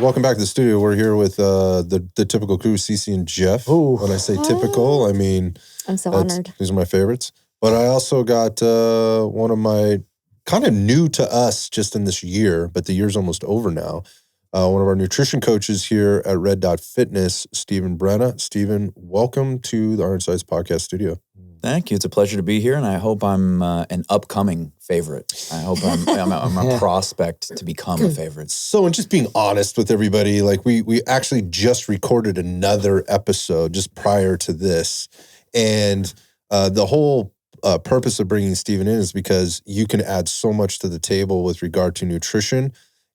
welcome back to the studio. We're here with the typical crew, Cece and Jeff. Ooh. When I say typical, I mean... I'm so honored. These are my favorites. But I also got one of my, kind of new to us just in this year, but the year's almost over now. One of our nutrition coaches here at Red Dot Fitness, Stephan Brenna. Stephan, welcome to the Iron Sights Podcast Studio. Thank you. It's a pleasure to be here, and I hope I'm an upcoming favorite. I hope I'm a prospect to become a favorite. So, and just being honest with everybody, like we actually just recorded another episode just prior to this, and the whole purpose of bringing Stephan in is because you can add so much to the table with regard to nutrition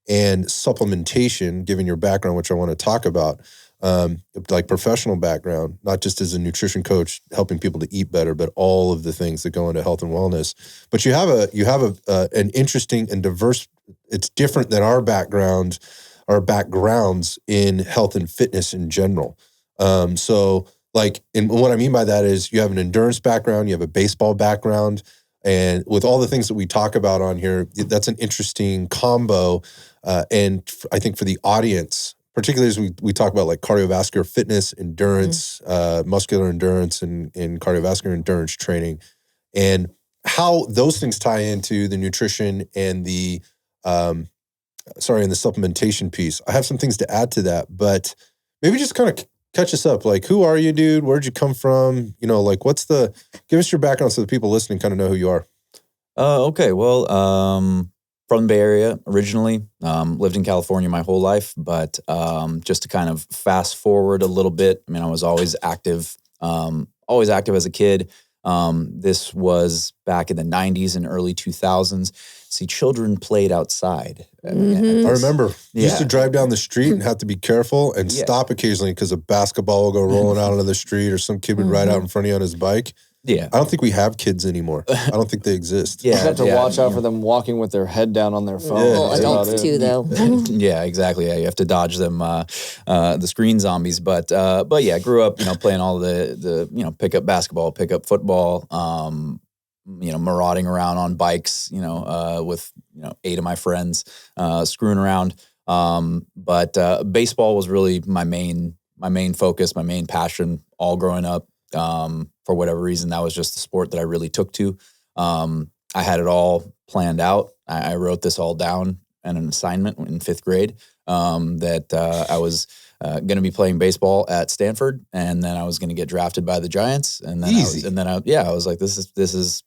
and supplementation, given your background, which I want to talk about. Like professional background, not just as a nutrition coach helping people to eat better, but all of the things that go into health and wellness. But you have an interesting and diverse. It's different than our backgrounds in health and fitness in general. So like, and what I mean by that is you have an endurance background, you have a baseball background, and with all the things that we talk about on here, that's an interesting combo. And I think for the audience, particularly as we talk about like cardiovascular fitness, endurance, muscular endurance, and cardiovascular endurance training, and how those things tie into the nutrition and the supplementation piece. I have some things to add to that, but maybe just kind of catch us up. Like, who are you, dude? Where'd you come from? You know, like give us your background so the people listening kind of know who you are. Okay. Well, from the Bay Area originally, lived in California my whole life, but just to kind of fast forward a little bit, I mean, I was always active as a kid. This was back in the 90s and early 2000s. See, children played outside. Mm-hmm. I remember. You used to drive down the street and have to be careful and stop occasionally because a basketball will go rolling out onto the street or some kid would ride out in front of you on his bike. Yeah. I don't think we have kids anymore. I don't think they exist. You have to watch out for them walking with their head down on their phone. Well, adults too, though. Yeah, exactly. Yeah, you have to dodge them, the screen zombies. But yeah, grew up, playing all the pick up basketball, pick up football, marauding around on bikes, with 8 of my friends, screwing around. But baseball was really my main focus, my main passion, all growing up. For whatever reason, that was just the sport that I really took to. I had it all planned out. I wrote this all down in an assignment in 5th grade, that I was going to be playing baseball at Stanford, and then I was going to get drafted by the Giants. And then I was like, this is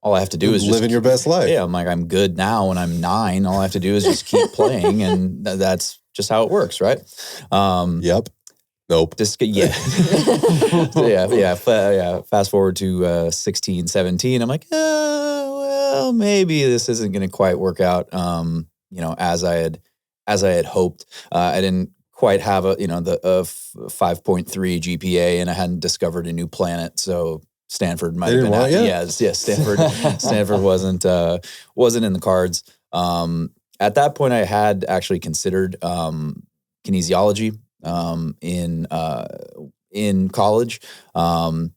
all I have to do is just living your best life. Yeah, I'm like, I'm good now when I'm 9. All I have to do is just keep playing, and that's just how it works, right? Yep. Nope. Just yeah. Fast forward to 16, 17. I'm like, well, maybe this isn't going to quite work out. As I had hoped. I didn't quite have a 5.3 GPA, and I hadn't discovered a new planet. So Stanford might have been. Stanford wasn't in the cards. At that point, I had actually considered kinesiology. In college. However,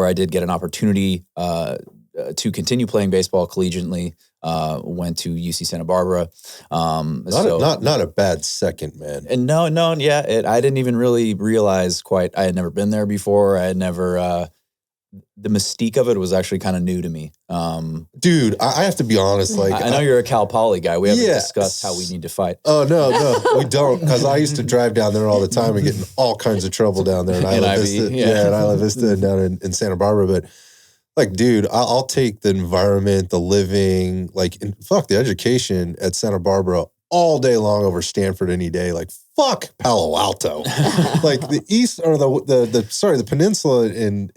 I did get an opportunity to continue playing baseball collegiately. Went to UC Santa Barbara. Not a bad second, man. And no, I didn't even really realize quite. I had never been there before. I had never. The mystique of it was actually kind of new to me. Dude, I have to be honest. Like, I know you're a Cal Poly guy. We haven't discussed how we need to fight. Oh, no, we don't. Because I used to drive down there all the time and get in all kinds of trouble down there. And Isla Vista, and Isla Vista down in Santa Barbara. But like, dude, I'll take the environment, the living, the education at Santa Barbara all day long over Stanford any day. Like, fuck Palo Alto. Like the east or the peninsula in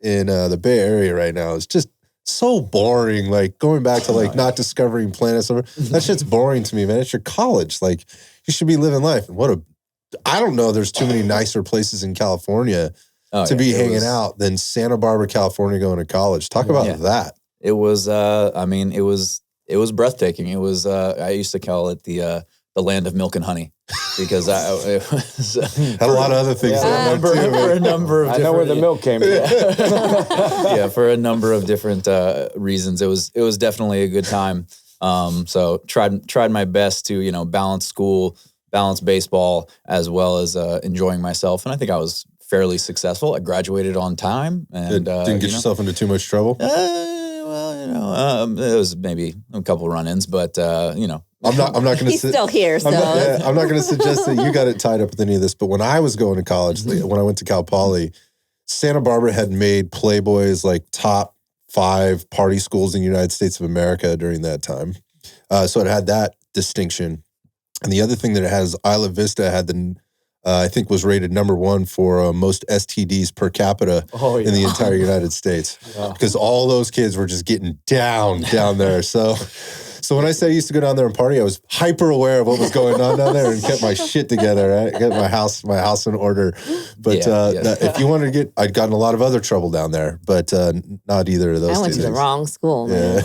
the Bay Area right now is just so boring. Like going back to not discovering planets. That shit's boring to me, man. It's your college. Like you should be living life. And I don't know. There's too many nicer places in California to be hanging out than Santa Barbara, California, going to college. Talk about that. It was. It was breathtaking. It was. I used to call it the land of milk and honey. Because it was had a lot of other things. For a number of I know where the milk came from. Yeah, for a number of different reasons. It was definitely a good time. So tried my best to balance school, balance baseball as well as enjoying myself. And I think I was fairly successful. I graduated on time and Didn't get yourself into too much trouble. Well, it was maybe a couple run-ins, but I'm not going to. He's still here, so. I'm not going to suggest that you got it tied up with any of this. But when I was going to college, when I went to Cal Poly, Santa Barbara had made Playboy's like top 5 party schools in the United States of America during that time. So it had that distinction. And the other thing that it has, Isla Vista had I think was rated number 1 for most STDs per capita in the entire United States. Because all those kids were just getting down there. So when I said I used to go down there and party, I was hyper aware of what was going on down there and kept my shit together, right? Get my house in order. But if you wanted to get, I'd gotten a lot of other trouble down there, but not either of those I went two to the things. wrong school, man.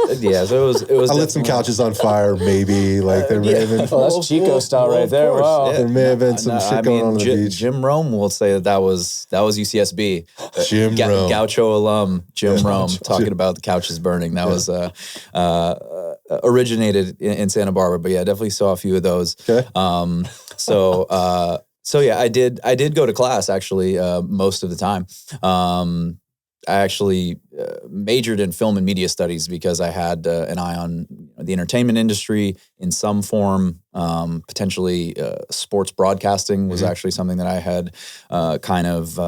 So it was. I lit some couches on fire, maybe. Like there may have been. Oh, that's Chico style right there. Wow. There may have been some shit going on the beach. Jim Rome will say that was UCSB. Jim Rome. Gaucho alum Jim Rome talking about the couches burning. That was originated in Santa Barbara, but yeah, I definitely saw a few of those. Okay. So yeah, I did go to class actually most of the time. I actually majored in film and media studies because I had an eye on the entertainment industry in some form. Potentially, sports broadcasting was actually something that I had kind of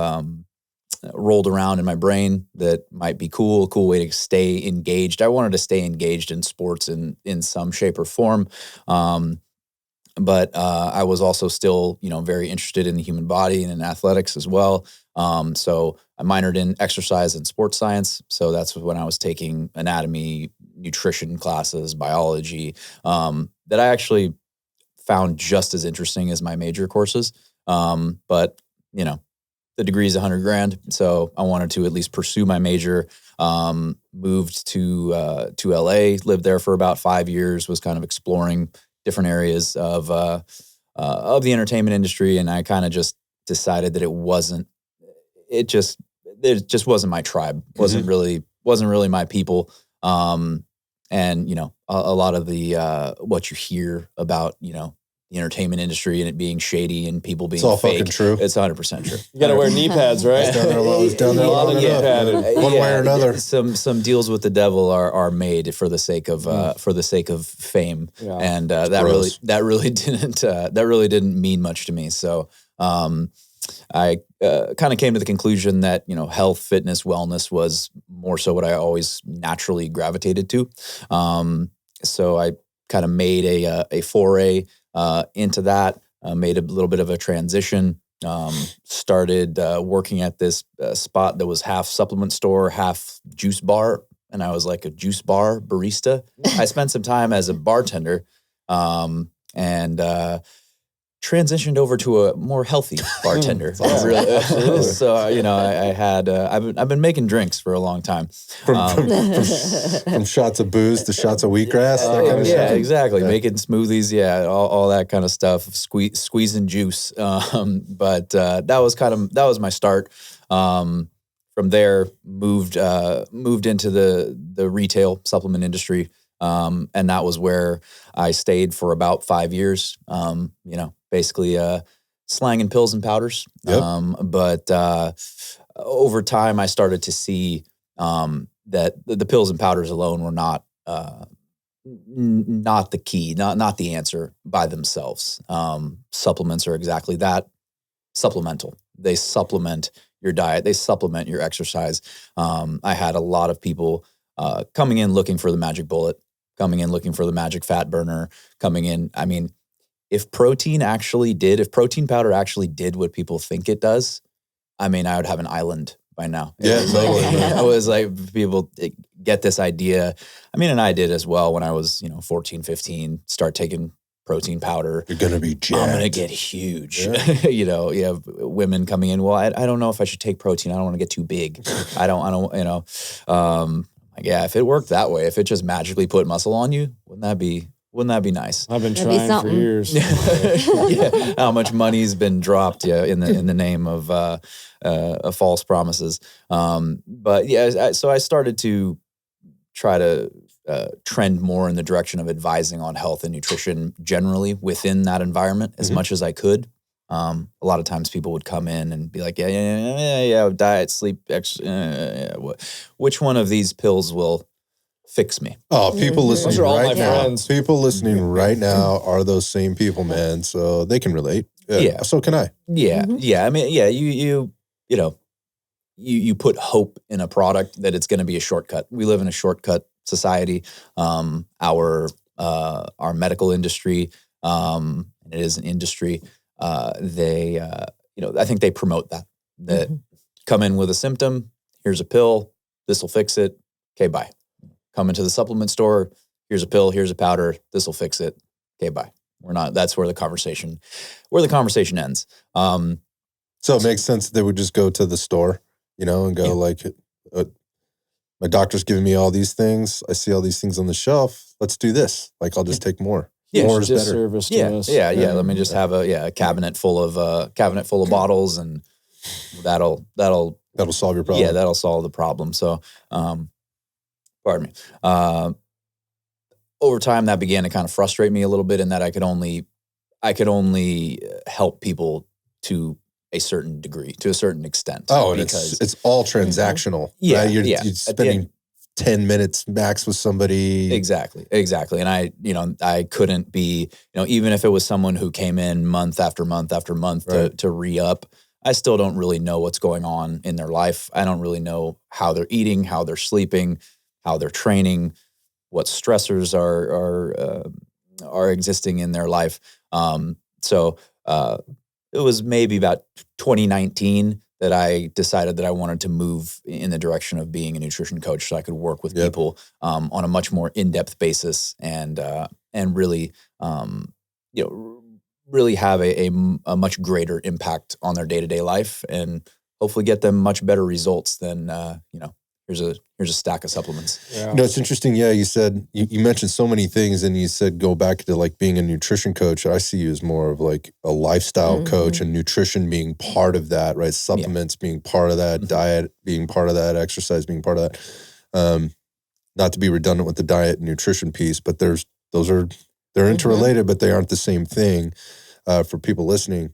rolled around in my brain that might be cool. A cool way to stay engaged. I wanted to stay engaged in sports in some shape or form. But I was also still, very interested in the human body and in athletics as well. So I minored in exercise and sports science. So that's when I was taking anatomy, nutrition classes, biology, that I actually found just as interesting as my major courses. But, the degree is $100,000. So I wanted to at least pursue my major. Moved to LA, lived there for about 5 years, was kind of exploring different areas of the entertainment industry, and I kind of just decided that it just wasn't my tribe, wasn't really my people, and a lot of the what you hear about the entertainment industry and it being shady and people being it's all fake. fucking true. It's 100% true. You got to wear knee pads, right? Down there long enough. One way or another. Some deals with the devil are made for the sake of fame, and that really didn't mean much to me. So I kind of came to the conclusion that health, fitness, wellness was more so what I always naturally gravitated to. So I kind of made a foray into that. Made a little bit of a transition. Started working at this spot that was half supplement store, half juice bar, and I was like a juice bar barista. I spent some time as a bartender, and transitioned over to a more healthy bartender. Absolutely. So I had I've been making drinks for a long time. From shots of booze to shots of wheatgrass. That kind of stuff. Exactly. Yeah. Making smoothies, all that kind of stuff. Squeezing juice. But that was my start. From there, moved into the retail supplement industry. And that was where I stayed for about 5 years. Basically slanging pills and powders. Yep. But over time, I started to see that the pills and powders alone were not the key, not the answer by themselves. Supplements are exactly that, supplemental. They supplement your diet. They supplement your exercise. I had a lot of people coming in looking for the magic bullet, coming in looking for the magic fat burner, coming in. I mean, if protein powder actually did what people think it does, I mean, I would have an island by now. Yeah, I was like, people get this idea. I mean, and I did as well when I was, 14, 15, start taking protein powder. You're going to be jacked. I'm going to get huge. Yeah. You have women coming in, well, I don't know if I should take protein. I don't want to get too big. I don't, if it worked that way, if it just magically put muscle on you, wouldn't that be nice? I've been trying for years. Yeah, how much money's been dropped in the name of false promises. But yeah, so I started to try to trend more in the direction of advising on health and nutrition generally within that environment as much as I could. A lot of times people would come in and be like, yeah, diet, sleep, which one of these pills will fix me? Oh, people listening Those are all my right now. friends. People listening right now are those same people, man. So they can relate. Yeah. So can I. Yeah. Yeah. I mean, yeah, you know, you put hope in a product that it's going to be a shortcut. We live in a shortcut society. Our medical industry, and it is an industry. They, I think they promote that come in with a symptom. Here's a pill. This will fix it. Okay, bye. Come into the supplement store. Here's a pill. Here's a powder. This will fix it. Okay, bye. That's where the conversation ends. So it makes sense that they would just go to the store, and go like, my doctor's giving me all these things. I see all these things on the shelf. Let's do this. Like, I'll just take more. Yeah, More is better. service to us. Yeah. Let me just have a cabinet full of bottles, and that'll solve your problem. Yeah, that'll solve the problem. So, pardon me. Over time, that began to kind of frustrate me a little bit, in that I could only help people to a certain degree, to a certain extent. Oh, and it's all transactional. Yeah, right? You're yeah. spending 10 minutes max with somebody. Exactly. And I couldn't be, even if it was someone who came in month after month after month to re-up, I still don't really know what's going on in their life. I don't really know how they're eating, how they're sleeping, how they're training, what stressors are existing in their life. So it was maybe about 2019 that I decided that I wanted to move in the direction of being a nutrition coach, so I could work with people on a much more in-depth basis, and really, really have a much greater impact on their day-to-day life, and hopefully get them much better results than here's a stack of supplements. Yeah. It's interesting. Yeah, you said you mentioned so many things, and you said go back to like being a nutrition coach. I see you as more of like a lifestyle coach, and nutrition being part of that, right? Supplements being part of that, diet being part of that, exercise being part of that. Not to be redundant with the diet and nutrition piece, but they're interrelated, but they aren't the same thing for people listening.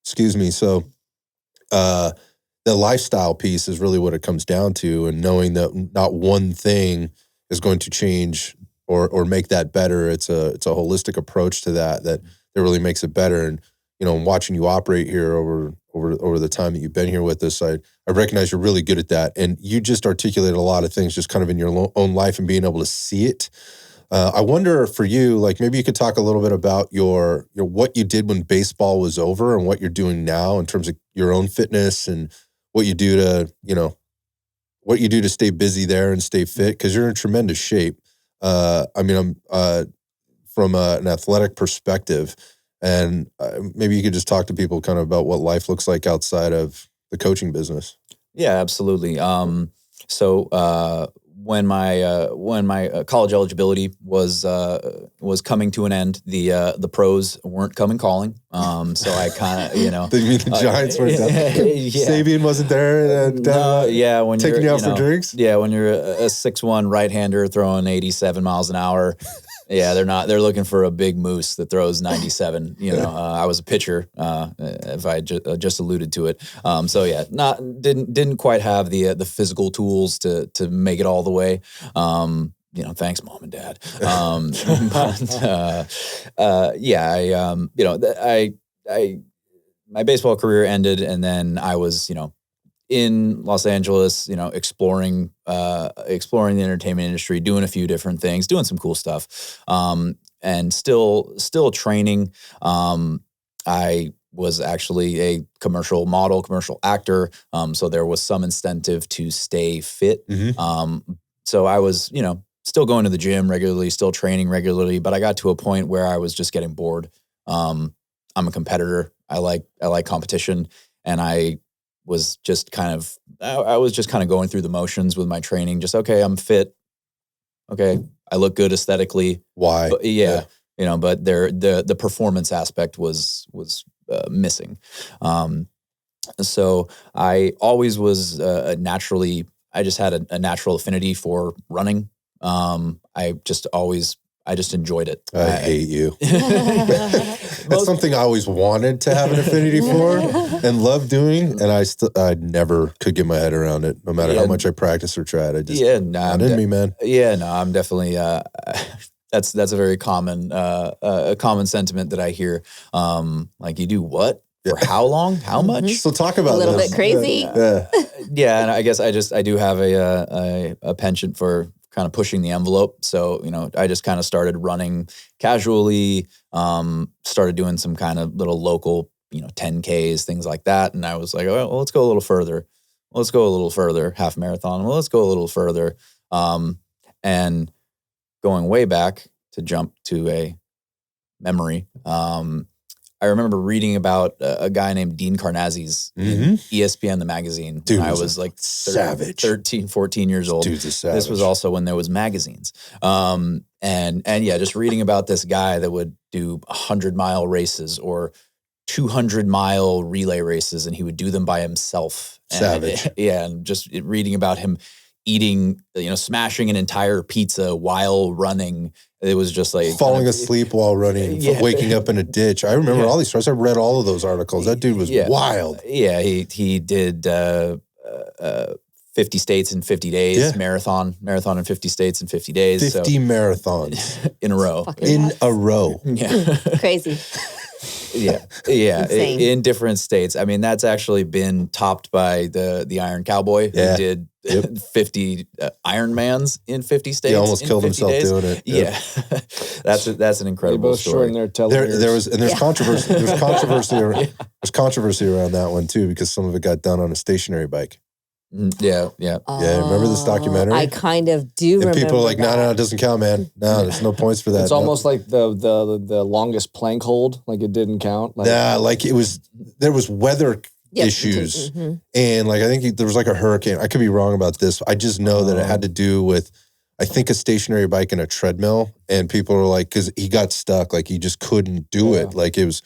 Excuse me. So, the lifestyle piece is really what it comes down to, and knowing that not one thing is going to change or make that better. It's a holistic approach to that really makes it better. And watching you operate here over the time that you've been here with us, I recognize you're really good at that, and you just articulated a lot of things just kind of in your own life and being able to see it. I wonder for you, like maybe you could talk a little bit about your what you did when baseball was over and what you're doing now in terms of your own fitness and what you do to stay busy there and stay fit, because you're in tremendous shape. I'm from an athletic perspective, and maybe you could just talk to people kind of about what life looks like outside of the coaching business. Yeah, absolutely. So when my college eligibility was coming to an end, the pros weren't coming calling. So I kind of, They mean the Giants weren't done. Sabian wasn't there. When taking you out for drinks. Yeah, when you're a 6'1" right-hander throwing 87 miles an hour. Yeah, they're looking for a big moose that throws 97. I was a pitcher, if I just alluded to it. So yeah, didn't quite have the physical tools to make it all the way. Thanks, mom and dad. My baseball career ended, and then I was, in Los Angeles, exploring the entertainment industry, doing a few different things, doing some cool stuff, and still training. I was actually a commercial model, commercial actor, so there was some incentive to stay fit. So I was, still going to the gym regularly, still training regularly, but I got to a point where I was just getting bored. I'm a competitor. I like competition, and I was just kind of going through the motions with my training. Just, okay, I'm fit. Okay, I look good aesthetically. Why? But but the performance aspect was missing. So I always was I just had a natural affinity for running. I just enjoyed it. I hate you. That's something I always wanted to have an affinity for and love doing, and I never could get my head around it, no matter how much I practice or tried. I just not in me, man. Yeah, no, I'm definitely. That's a very common sentiment that I hear. Like, you do what? For how long? How much? So talk about a little this. bit crazy. Yeah, and I guess I do have a penchant for kind of pushing the envelope. So, I just kind of started running casually, started doing some kind of little local, 10Ks, things like that. And I was like, well, let's go a little further. Let's go a little further. Half marathon. Well, let's go a little further. And going way back to jump to a memory, I remember reading about a guy named Dean Karnazes in ESPN, the magazine. Dude, when I was like savage. 13, 14 years old. Dude's a savage. This was also when there was magazines. And yeah, just reading about this guy that would do 100-mile races or 200-mile relay races, and he would do them by himself. Savage. And just reading about him eating, smashing an entire pizza while running. It was just like falling asleep while running, waking up in a ditch. I remember all these stories. I read all of those articles. That dude was wild. Yeah, he did 50 states in 50 days, marathon in 50 states in 50 days. 50 marathons in a row. A row. Yeah. Crazy. Yeah. In different states. I mean, that's actually been topped by the Iron Cowboy who did 50 Ironmans in 50 states. He almost killed himself doing it. Yeah. That's an incredible story. There's controversy. There's controversy around that one too, because some of it got done on a stationary bike. Yeah. Remember this documentary? I kind of do remember. And people are like, no, it doesn't count, man. No, there's no points for that. It's almost like the longest plank hold, like it didn't count. Like it was, there was weather issues. And like, I think there was like a hurricane. I could be wrong about this. I just know that it had to do with, I think, a stationary bike and a treadmill. And people were like, because he got stuck, like he just couldn't do it. Like it was,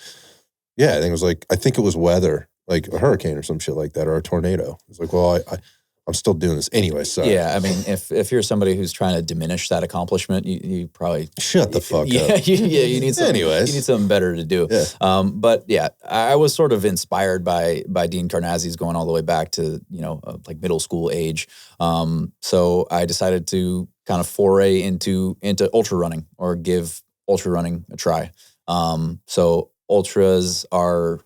I think it was weather. Like a hurricane or some shit like that, or a tornado. It's like, well, I'm still doing this anyway. Sorry. Yeah, I mean, if you're somebody who's trying to diminish that accomplishment, you probably shut the fuck up. You need something. Anyways, you need something better to do. Yeah. But yeah, I was sort of inspired by Dean Karnazes going all the way back to like middle school age. So I decided to kind of foray into ultra running, or give ultra running a try. So ultras are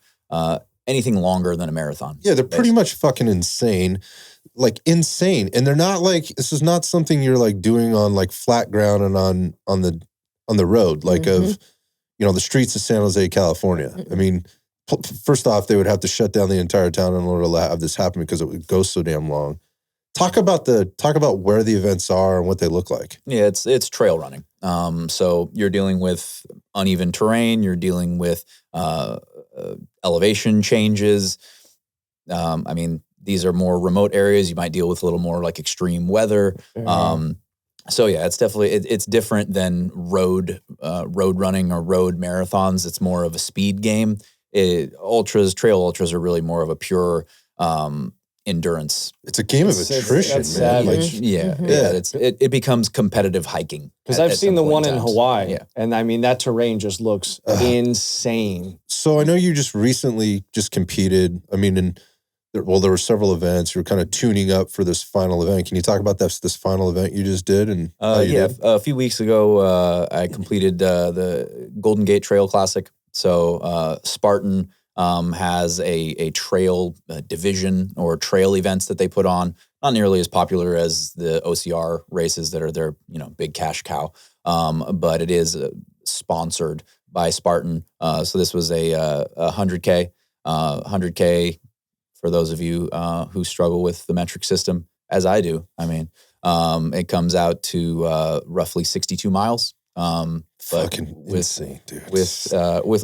anything longer than a marathon. Yeah, they're pretty much fucking insane. Like insane. And they're not like, this is not something you're like doing on like flat ground and on the road, like of, the streets of San Jose, California. I mean, first off, they would have to shut down the entire town in order to have this happen because it would go so damn long. Talk about where the events are and what they look like. Yeah, it's trail running. So you're dealing with uneven terrain. You're dealing with elevation changes. I mean, these are more remote areas. You might deal with a little more like extreme weather. So yeah, it's definitely it's different than road running or road marathons. It's more of a speed game. Trail ultras are really more of a pure endurance. It's a game of attrition, man. Like, it becomes competitive hiking. Because I've seen the one in Hawaii, and I mean that terrain just looks insane. So I know you just recently competed. I mean, there were several events. You were kind of tuning up for this final event. Can you talk about this final event you just did? And a few weeks ago, I completed the Golden Gate Trail Classic. So Spartan has a trail division or trail events that they put on. Not nearly as popular as the OCR races that are their big cash cow, but it is sponsored by Spartan. So this was a 100K. 100K for those of you who struggle with the metric system, as I do. I mean, it comes out to roughly 62 miles. Fucking insane, dude. With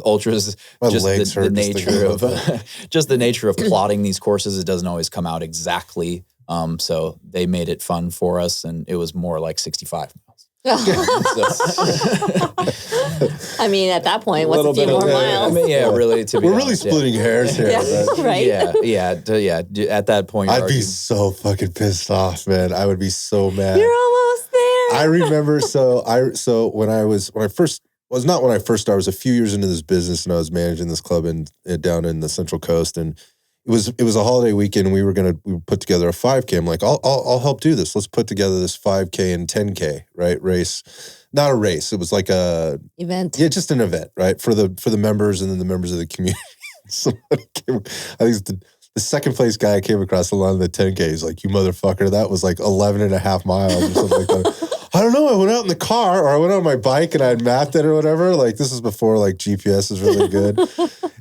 ultras, just the nature of just the nature of plotting these courses, it doesn't always come out exactly. So they made it fun for us, and it was more like 65 miles. I mean, at that point, what's a few more miles? I mean, really. We're really splitting hairs here. Right? Yeah. At that point, I'd be so fucking pissed off, man. I would be so mad. You're almost there. I remember. So when I first started, I was a few years into this business, and I was managing this club down in the Central Coast, and it was a holiday weekend, and we put together a 5K. I'm like, I'll help do this. Let's put together this 5K and 10K, right? Race, not a race. It was like a event. Yeah, just an event, right? For the members and then the members of the community. Somebody came, I think it's the second place guy I came across along the 10K. He's like, you motherfucker, that was like 11 and a half miles or something like that. I don't know. I went out in the car, or I went on my bike and I had mapped it or whatever. Like, this is before like GPS is really good.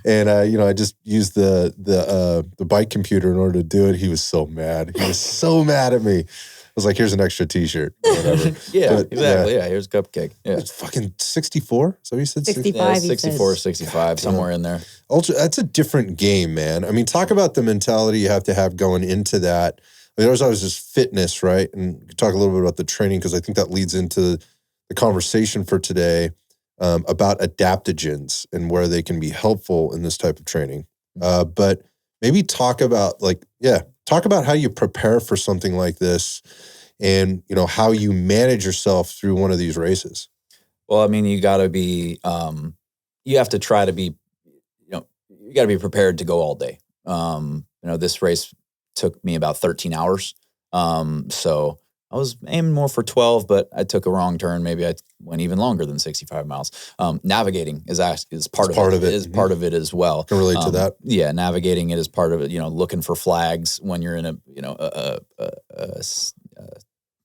And I just used the bike computer in order to do it. He was so mad. He was so mad at me. I was like, here's an extra t-shirt or whatever. Exactly. Yeah, here's a cupcake. Yeah. It's fucking 64. So you said 65. Yeah, 64, 65, somewhere in there. That's a different game, man. I mean, talk about the mentality you have to have going into that. I mean, there's always this fitness, right? And talk a little bit about the training, because I think that leads into the conversation for today about adaptogens and where they can be helpful in this type of training. But maybe talk about how you prepare for something like this, and how you manage yourself through one of these races. Well, I mean, you got to be, you have to try to be, you got to be prepared to go all day. This race took me about 13 hours. So I was aiming more for 12, but I took a wrong turn. Maybe I went even longer than 65 miles. Navigating is part of it as well. Can relate to that. Yeah. Navigating it is part of it, looking for flags when you're in a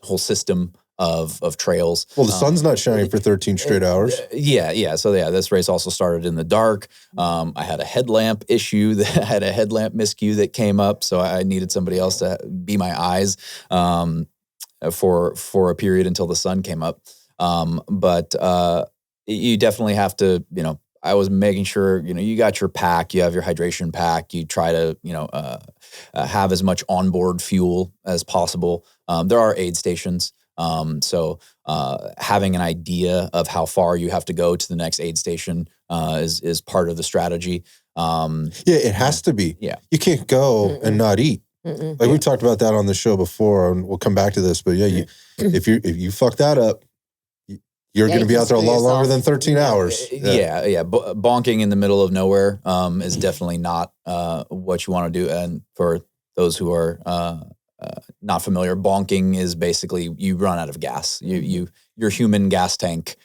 whole system of trails. Well, the sun's not shining for 13 straight hours. Yeah. So this race also started in the dark. I had a headlamp issue. I had a headlamp miscue that came up, so I needed somebody else to be my eyes for a period until the sun came up. But you definitely have to, I was making sure, you got your pack, you have your hydration pack, you try to, have as much onboard fuel as possible. There are aid stations. So having an idea of how far you have to go to the next aid station is part of the strategy. It has to be. Yeah. You can't go and not eat. We talked about that on the show before, and we'll come back to this. But if you fuck that up, you're going to be out there a lot longer than 13 hours. Yeah. Bonking in the middle of nowhere is definitely not what you want to do. And for those who are not familiar, bonking is basically you run out of gas. Your human gas tank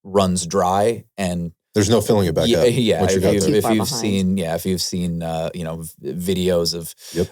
runs dry, and there's no filling it back up. Yeah, if you've seen videos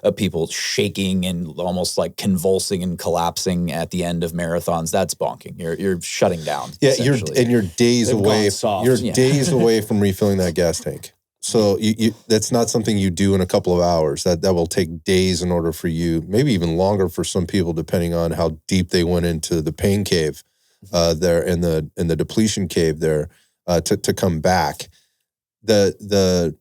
of people shaking and almost like convulsing and collapsing at the end of marathons, that's bonking. You're shutting down. Yeah, you're days away. You're days away from refilling that gas tank. So that's not something you do in a couple of hours. That will take days in order for you, maybe even longer for some people, depending on how deep they went into the pain cave there in the depletion cave there to come back. The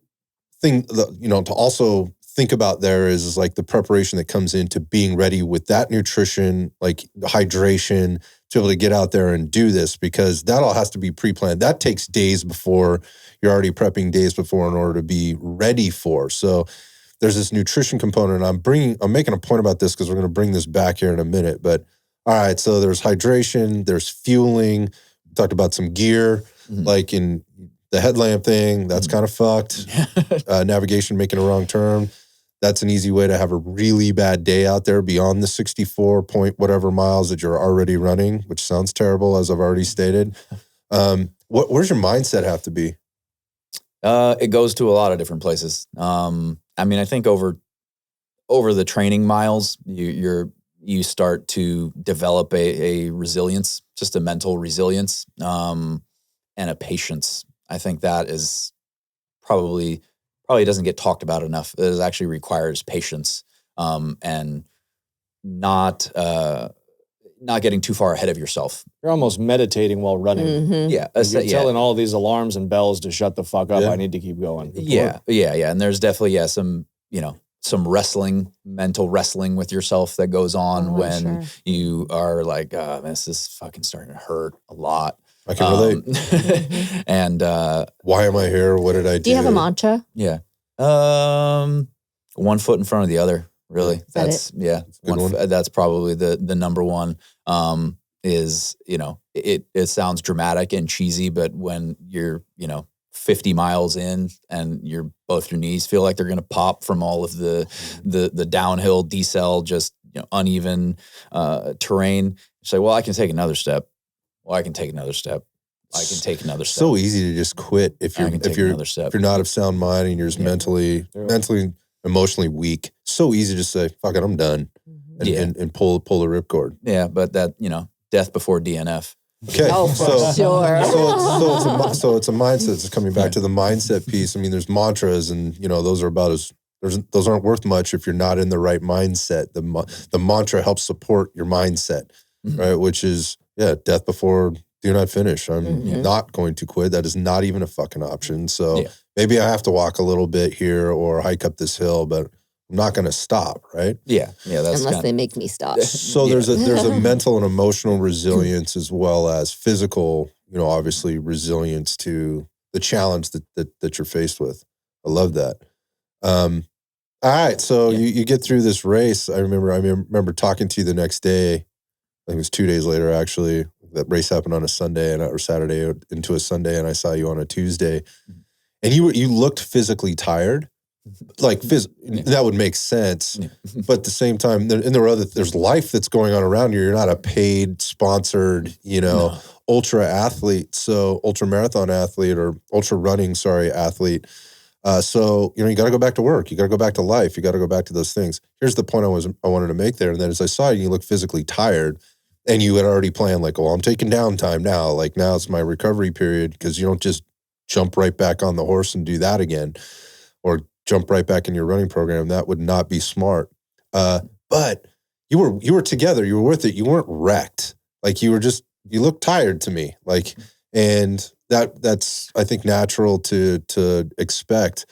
thing to also think about there is like the preparation that comes into being ready with that nutrition, like hydration, to be able to get out there and do this, because that all has to be pre-planned. That takes days before. You're already prepping days before in order to be ready for. So there's this nutrition component. I'm making a point about this because we're going to bring this back here in a minute. But all right, so there's hydration, there's fueling. We talked about some gear, like in the headlamp thing. That's kind of fucked. Navigation, making a wrong turn. That's an easy way to have a really bad day out there beyond the 64 point whatever miles that you're already running, which sounds terrible, as I've already stated. Where's your mindset have to be? It goes to a lot of different places. I think over the training miles, you start to develop a resilience, just a mental resilience, and a patience. I think that is probably doesn't get talked about enough. It actually requires patience, and not getting too far ahead of yourself. You're almost meditating while running. Mm-hmm. Yeah. You're telling all these alarms and bells to shut the fuck up. Yeah. I need to keep going. Yeah. And there's definitely, some wrestling, mental wrestling with yourself that goes on when you are like, this is fucking starting to hurt a lot. I can relate. And why am I here? What did I do? Do you have a mantra? Yeah. 1 foot in front of the other. Really, that's one. That's probably the number one. is, it sounds dramatic and cheesy, but when you're, 50 miles in and both your knees feel like they're going to pop from all of the downhill decel, just uneven terrain. It's like, well, I can take another step. Well, I can take another step. I can take another step. So easy to just quit if you're not of sound mind and you're just mentally, emotionally weak. So easy to say, fuck it, I'm done, and pull the ripcord. Yeah, but that death before DNF. Okay, sure. So it's a mindset. It's coming back to the mindset piece. I mean, there's mantras, and those are about those aren't worth much if you're not in the right mindset. The mantra helps support your mindset, right? Which is death before do not finish. I'm not going to quit. That is not even a fucking option. So maybe I have to walk a little bit here or hike up this hill, but I'm not going to stop, right? Yeah. That's unless they make me stop. So there's a mental and emotional resilience as well as physical, obviously resilience to the challenge that you're faced with. I love that. All right, so you get through this race. I remember talking to you the next day. I think it was 2 days later, actually. That race happened on a Sunday or Saturday into a Sunday, and I saw you on a Tuesday. And you looked physically tired. Like that would make sense, but at the same time, there's life that's going on around you. You're not a paid, sponsored, ultra athlete, so ultra marathon athlete or ultra running, athlete. So you got to go back to work. You got to go back to life. You got to go back to those things. Here's the point I wanted to make there, and then as I saw you look physically tired, and you had already planned like, well, I'm taking downtime now. Like now it's my recovery period because you don't just jump right back on the horse and do that again, or jump right back in your running program. That would not be smart. But you were together. You were with it. You weren't wrecked. Like you looked tired to me. Like, and that's I think natural to expect.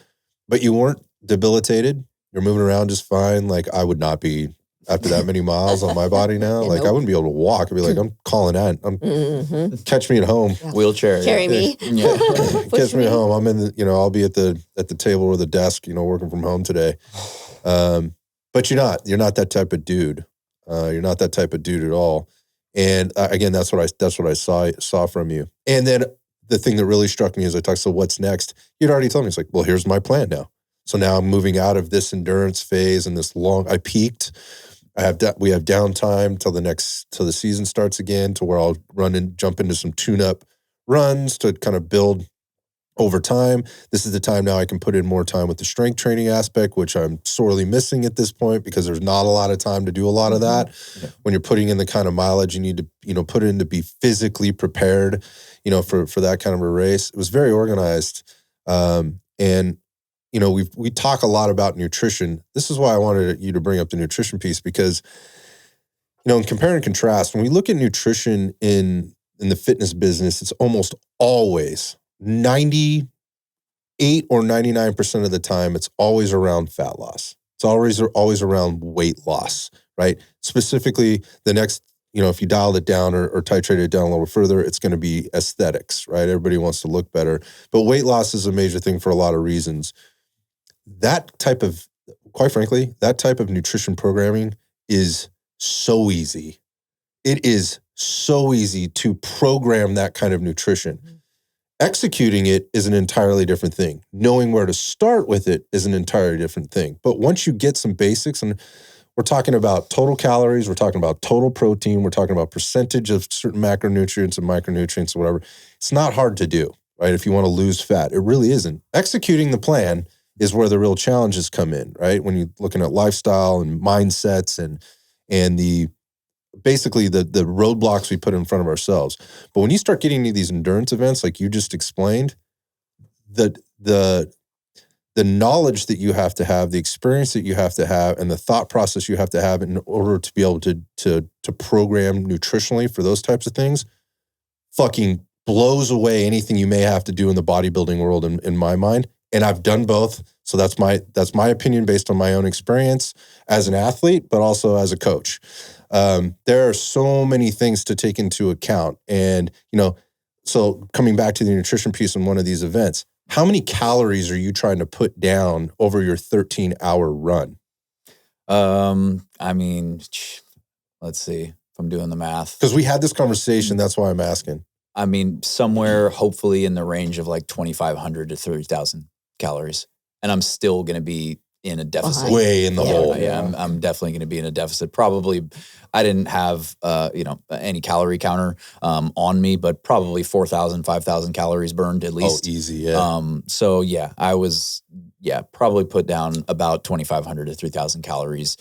But you weren't debilitated. You're moving around just fine. Like I would not be after that many miles on my body now. Like I wouldn't be able to walk. I'd be like, I'm calling out. Catch me at home. Wheelchair. Carry me. Yeah. Catch me at home. I'm in I'll be at the table or the desk, working from home today. But you're not that type of dude. You're not that type of dude at all. And again, that's what I saw from you. And then the thing that really struck me as I talked, so what's next? You'd already told me, it's like, well, here's my plan now. So now I'm moving out of this endurance phase and I peaked. We have downtime till the season starts again, to where I'll jump into some tune-up runs to kind of build over time. This is the time now I can put in more time with the strength training aspect, which I'm sorely missing at this point because there's not a lot of time to do a lot of that. Yeah. When you're putting in the kind of mileage you need to, put in to be physically prepared, for that kind of a race. It was very organized. And we talk a lot about nutrition. This is why I wanted you to bring up the nutrition piece, because, in compare and contrast, when we look at nutrition in the fitness business, it's almost always 98 or 99% of the time, it's always around fat loss. It's always around weight loss, right? Specifically, the next, if you dialed it down or titrated it down a little further, it's going to be aesthetics, right? Everybody wants to look better, but weight loss is a major thing for a lot of reasons. Quite frankly, that type of nutrition programming is so easy. It is so easy to program that kind of nutrition. Mm-hmm. Executing it is an entirely different thing. Knowing where to start with it is an entirely different thing. But once you get some basics, and we're talking about total calories, we're talking about total protein, we're talking about percentage of certain macronutrients and micronutrients or whatever, it's not hard to do, right? If you want to lose fat, it really isn't. Executing the plan is where the real challenges come in, right? When you're looking at lifestyle and mindsets and the roadblocks we put in front of ourselves. But when you start getting into these endurance events, like you just explained, the knowledge that you have to have, the experience that you have to have, and the thought process you have to have in order to be able to program nutritionally for those types of things, fucking blows away anything you may have to do in the bodybuilding world in my mind. And I've done both. So that's my opinion based on my own experience as an athlete, but also as a coach. There are so many things to take into account. And, so coming back to the nutrition piece in one of these events, how many calories are you trying to put down over your 13-hour run? I mean, let's see. if I'm doing the math. Because we had this conversation, that's why I'm asking. I mean, somewhere hopefully in the range of like 2,500 to 30,000 calories. And I'm still going to be in a deficit. Way in the hole. Yeah, I'm definitely going to be in a deficit. Probably, I didn't have, any calorie counter on me, but probably 4,000, 5,000 calories burned at least. Oh, easy, yeah. So yeah, I was, probably put down about 2,500 to 3,000 calories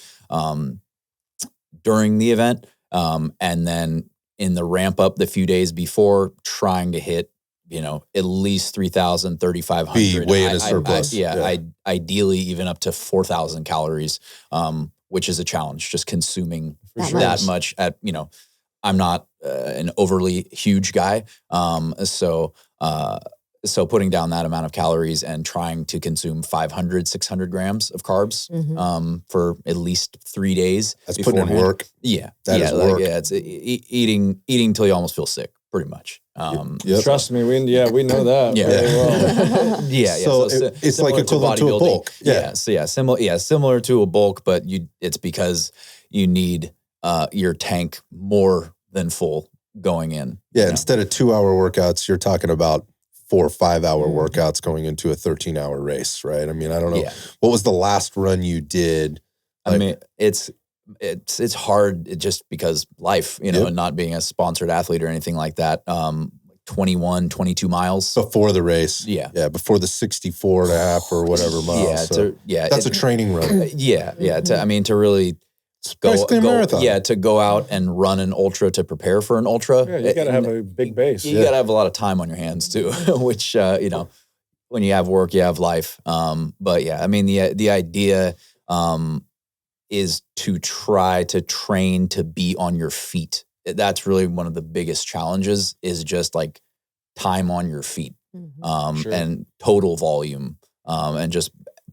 during the event. And then in the ramp up the few days before, trying to hit, at least 3,000, 3,500. Be way in a surplus. Ideally even up to 4,000 calories, which is a challenge, just consuming that much at, I'm not an overly huge guy. So putting down that amount of calories and trying to consume 500, 600 grams of carbs for at least 3 days. That's putting in work. Yeah. That is work. It's eating till you almost feel sick, pretty much. Trust me, we know that. Yeah. So it's like equivalent to a bulk. Similar to a bulk, but it's because you need your tank more than full going in. Yeah, instead of 2-hour workouts, you're talking about 4 or 5 hour workouts going into a 13-hour race, right? I mean, I don't know. What was the last run you did? I mean, it's hard just because life, and not being a sponsored athlete or anything like that. 21, 22 miles. Before the race. Yeah. Yeah, before the 64 and a half or whatever miles. That's a training run. To really basically a marathon. Yeah, to go out and run an ultra to prepare for an ultra. Yeah, you got to have a big base. You got to have a lot of time on your hands too, which, when you have work, you have life. But yeah, I mean, the idea is to try to train to be on your feet. That's really one of the biggest challenges is just like time on your feet and total volume and just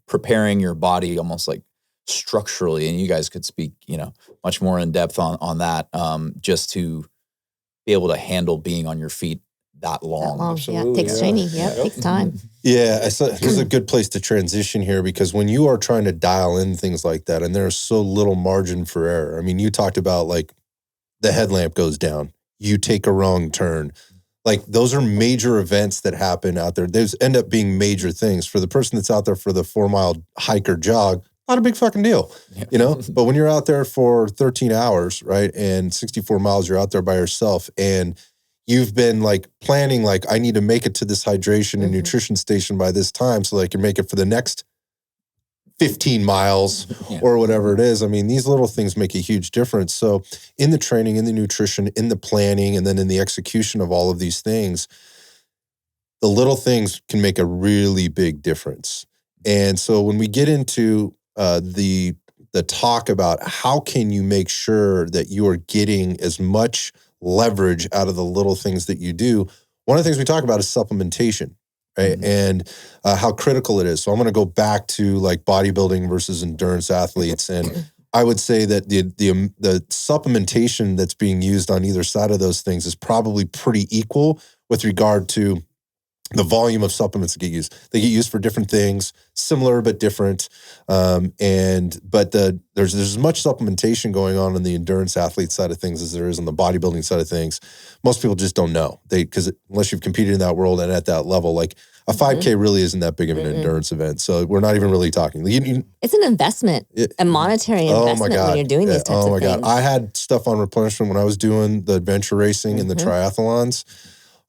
preparing your body almost like structurally, and you guys could speak, much more in depth on that, just to be able to handle being on your feet that long. Absolutely, takes training. Takes time. Yeah, this is a good place to transition here because when you are trying to dial in things like that, and there's so little margin for error. I mean, you talked about like the headlamp goes down, you take a wrong turn. Like those are major events that happen out there. Those end up being major things for the person that's out there for the 4-mile hike or jog. Not a big fucking deal, But when you're out there for 13 hours, right, and 64 miles, you're out there by yourself, and you've been like planning, like I need to make it to this hydration and nutrition station by this time, so that I can make it for the next 15 miles or whatever it is. I mean, these little things make a huge difference. So in the training, in the nutrition, in the planning, and then in the execution of all of these things, the little things can make a really big difference. And so when we get into the talk about how can you make sure that you are getting as much leverage out of the little things that you do, one of the things we talk about is supplementation, right? And how critical it is. So I'm going to go back to like bodybuilding versus endurance athletes. And I would say that the supplementation that's being used on either side of those things is probably pretty equal with regard to the volume of supplements that get used. They get used for different things, similar but different. But there's as much supplementation going on in the endurance athlete side of things as there is on the bodybuilding side of things. Most people just don't know. Because unless you've competed in that world and at that level, like a 5K really isn't that big of an endurance event. So we're not even really talking. It's an investment, a monetary investment when you're doing these types of things. God. I had stuff on replenishment when I was doing the adventure racing and the triathlons.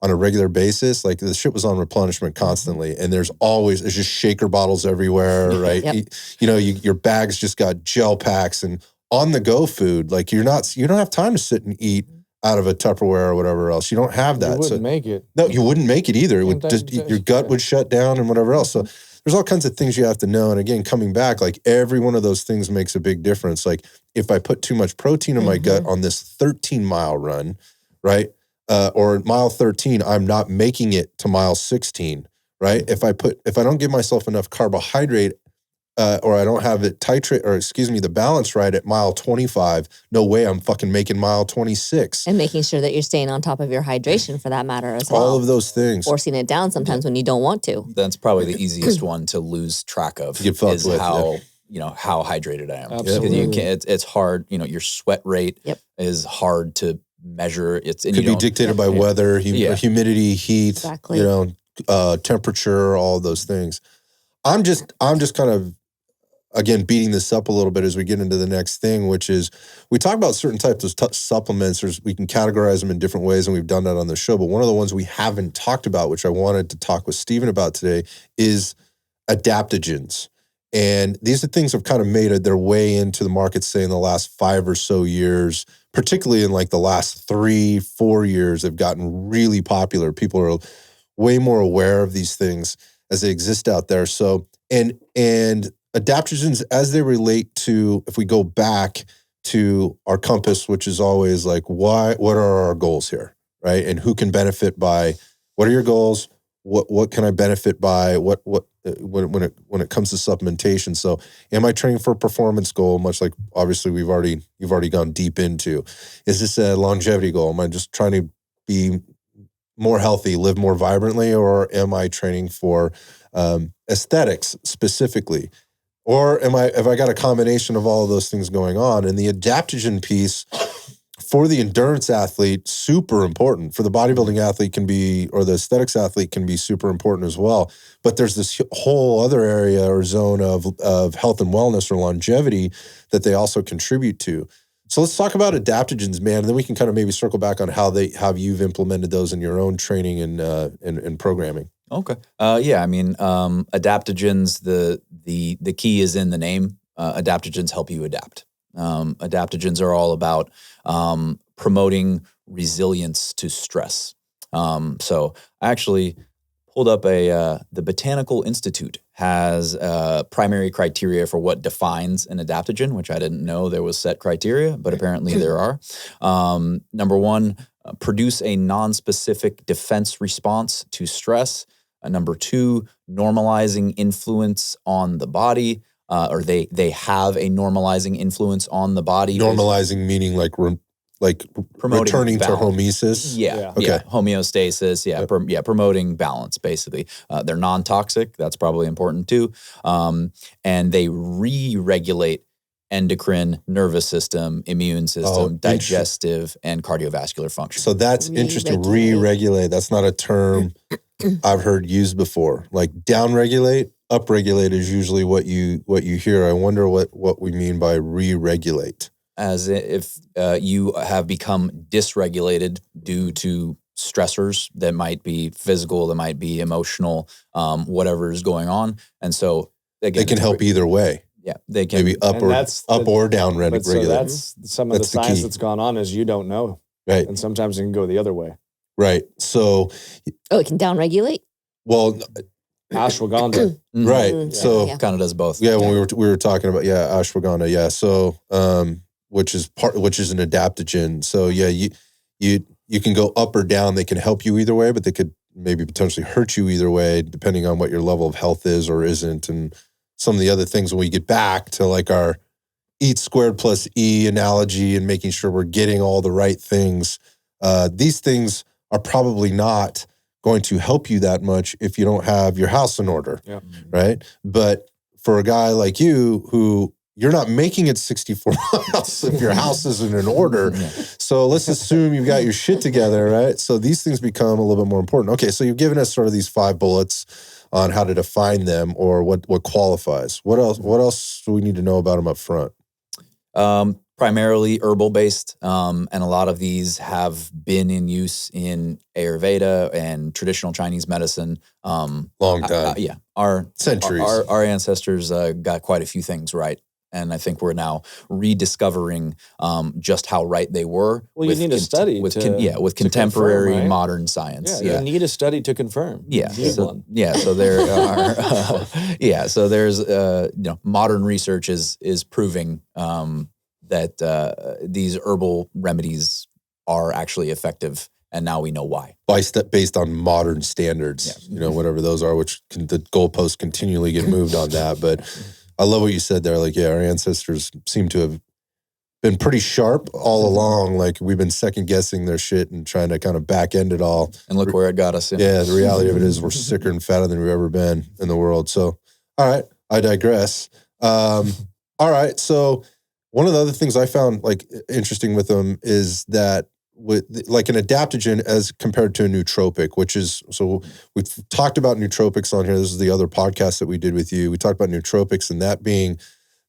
On a regular basis, like the shit was on replenishment constantly, and there's just shaker bottles everywhere, right? Your bags just got gel packs and on the go food. Like you don't have time to sit and eat out of a Tupperware or whatever else. You don't have that. You wouldn't make it. No, you wouldn't make it either. It would your gut would shut down and whatever else. So there's all kinds of things you have to know. And again, coming back, like every one of those things makes a big difference. Like if I put too much protein in my gut on this 13-mile run, right? Or mile 13, I'm not making it to mile 16, right? If I don't give myself enough carbohydrate, or I don't have it the balance right at mile 25, no way I'm fucking making mile 26. And making sure that you're staying on top of your hydration for that matter as well. All of those things. Forcing it down sometimes when you don't want to. That's probably the easiest one to lose track of. Get fucked with, how how hydrated I am. Absolutely. You can't, it's hard, your sweat rate is hard to measure. It could be dictated by weather, humidity, heat, temperature, all those things. I'm just kind of, again, beating this up a little bit as we get into the next thing, which is we talk about certain types of supplements. We can categorize them in different ways, and we've done that on the show. But one of the ones we haven't talked about, which I wanted to talk with Stephan about today, is adaptogens. And these are things that have kind of made their way into the market, say, in the last 5 or so years, particularly in like the last 3-4 years, they've gotten really popular. People are way more aware of these things as they exist out there. So, and adaptogens, as they relate to, if we go back to our compass, which is always like, what are our goals here, right? And who can benefit by, what are your goals? What can I benefit by? When it comes to supplementation? So, am I training for a performance goal? Much like obviously you've already gone deep into. Is this a longevity goal? Am I just trying to be more healthy, live more vibrantly, or am I training for aesthetics specifically? Or have I got a combination of all of those things going on? And the adaptogen piece for the endurance athlete, super important. For the bodybuilding athlete or the aesthetics athlete can be super important as well. But there's this whole other area or zone of health and wellness or longevity that they also contribute to. So let's talk about adaptogens, man, and then we can kind of maybe circle back on how you've implemented those in your own training and programming. Okay. Adaptogens, the key is in the name. Adaptogens help you adapt. Adaptogens are all about promoting resilience to stress. So I actually pulled up the Botanical Institute has primary criteria for what defines an adaptogen, which I didn't know there was set criteria, but apparently there are. Number 1, produce a non-specific defense response to stress. Number 2, normalizing influence on the body. Or they have a normalizing influence on the body. Normalizing meaning like returning balance. To homeosis? Yeah. Homeostasis. Promoting balance, basically. They're non-toxic. That's probably important too. And they re-regulate endocrine, nervous system, immune system, digestive, and cardiovascular function. So that's interesting. Re-regulate. That's not a term I've heard used before. Like down-regulate, up-regulate is usually what you hear. I wonder what we mean by re-regulate. As if you have become dysregulated due to stressors that might be physical, that might be emotional, whatever is going on. And so again, they can help either way. Yeah, they can maybe up or down regulate. So that's some of the science that's gone on is you don't know, right? And sometimes it can go the other way, right? So, it can down regulate. Well, ashwagandha, right? Mm-hmm. So kind of does both. Yeah, when we were talking about ashwagandha, yeah. So which is an adaptogen. So yeah, you can go up or down. They can help you either way, but they could maybe potentially hurt you either way, depending on what your level of health is or isn't, and some of the other things when we get back to like our eat squared plus E analogy and making sure we're getting all the right things. These things are probably not going to help you that much if you don't have your house in order, right? But for a guy like you who you're not making it 64 miles if your house isn't in order. So let's assume you've got your shit together, right? So these things become a little bit more important. Okay, so you've given us sort of these 5 bullets on how to define them or what qualifies. What else do we need to know about them up front? Primarily herbal-based, and a lot of these have been in use in Ayurveda and traditional Chinese medicine. Long time. Centuries. Our ancestors got quite a few things right. And I think we're now rediscovering just how right they were. Well, you need a study with contemporary confirm, right? Modern science. You need a study to confirm. So there are. So there's modern research is proving that these herbal remedies are actually effective, and now we know why. Based on modern standards, whatever those are, which the goalposts continually get moved on that, but. I love what you said there. Like, our ancestors seem to have been pretty sharp all along. Like, we've been second guessing their shit and trying to kind of back end it all. And look where it got us. Yeah, the reality of it is we're sicker and fatter than we've ever been in the world. So, all right, I digress. All right. So one of the other things I found like interesting with them is that with like an adaptogen as compared to a nootropic, which is, so we've talked about nootropics on here. This is the other podcast that we did with you. We talked about nootropics and that being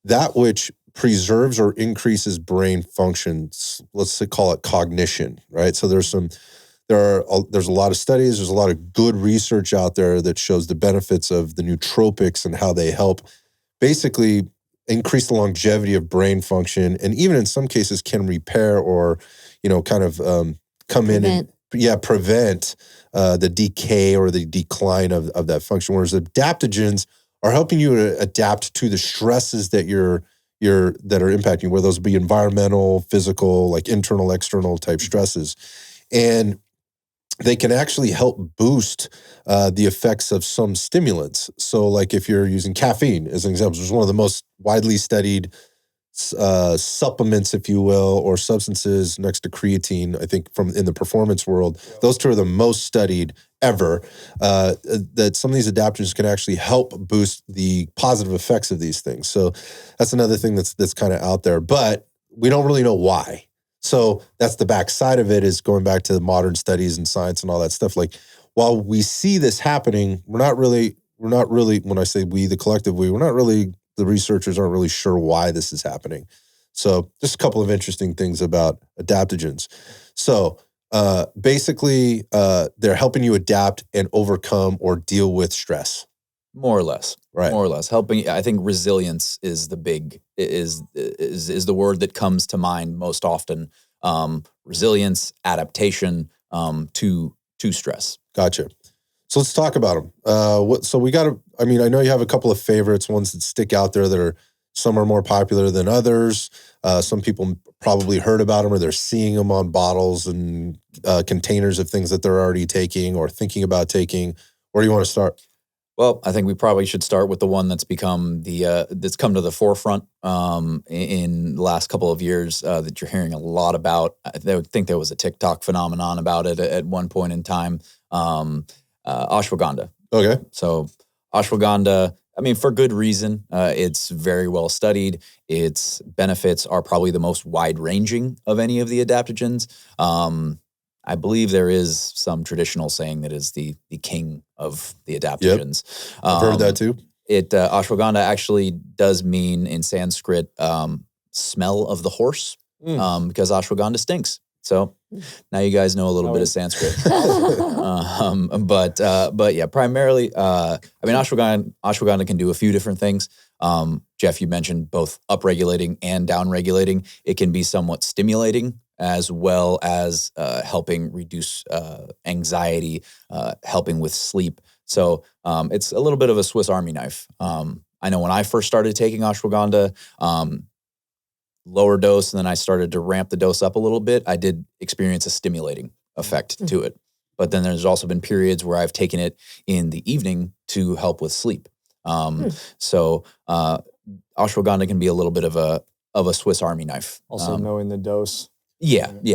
that which preserves or increases brain functions. Let's call it cognition, right? So there's a lot of studies. There's a lot of good research out there that shows the benefits of the nootropics and how they help basically increase the longevity of brain function, and even in some cases can repair or, kind of come in and prevent the decay or the decline of that function. Whereas adaptogens are helping you to adapt to the stresses that that are impacting you, whether those be environmental, physical, like internal, external type stresses. And they can actually help boost the effects of some stimulants. So like if you're using caffeine as an example, which is one of the most widely studied supplements, if you will, or substances next to creatine, I think in the performance world, those two are the most studied ever, that some of these adaptogens can actually help boost the positive effects of these things. So that's another thing that's kind of out there, but we don't really know why. So that's the backside of it, is going back to the modern studies and science and all that stuff. Like, while we see this happening, we're not really, when I say we, the collective we, the researchers aren't really sure why this is happening. So just a couple of interesting things about adaptogens. So basically, they're helping you adapt and overcome or deal with stress. More or less. Right. More or less. Helping, I think resilience is the the word that comes to mind most often. Resilience, adaptation to stress. Gotcha. So let's talk about them. So we got to, I know you have a couple of favorites, ones that stick out there that are, some are more popular than others. Some people probably heard about them or they're seeing them on bottles and containers of things that they're already taking or thinking about taking. Where do you want to start? Well, I think we probably should start with the one that's become that's come to the forefront in the last couple of years that you're hearing a lot about. I think there was a TikTok phenomenon about it at one point in time. Ashwagandha. Okay. So ashwagandha, for good reason. It's very well studied. Its benefits are probably the most wide-ranging of any of the adaptogens. I believe there is some traditional saying that is the king of the adaptogens. Yep. I've heard that too. Ashwagandha actually does mean in Sanskrit smell of the horse because ashwagandha stinks. So now you guys know a little bit of Sanskrit. But yeah, primarily, ashwagandha can do a few different things. Jeff, you mentioned both upregulating and downregulating. It can be somewhat stimulating as well as helping reduce anxiety, helping with sleep. So it's a little bit of a Swiss Army knife. I know when I first started taking ashwagandha, lower dose, and then I started to ramp the dose up a little bit, I did experience a stimulating effect to it. But then there's also been periods where I've taken it in the evening to help with sleep. So ashwagandha can be a little bit of a Swiss Army knife. Also knowing the dose. It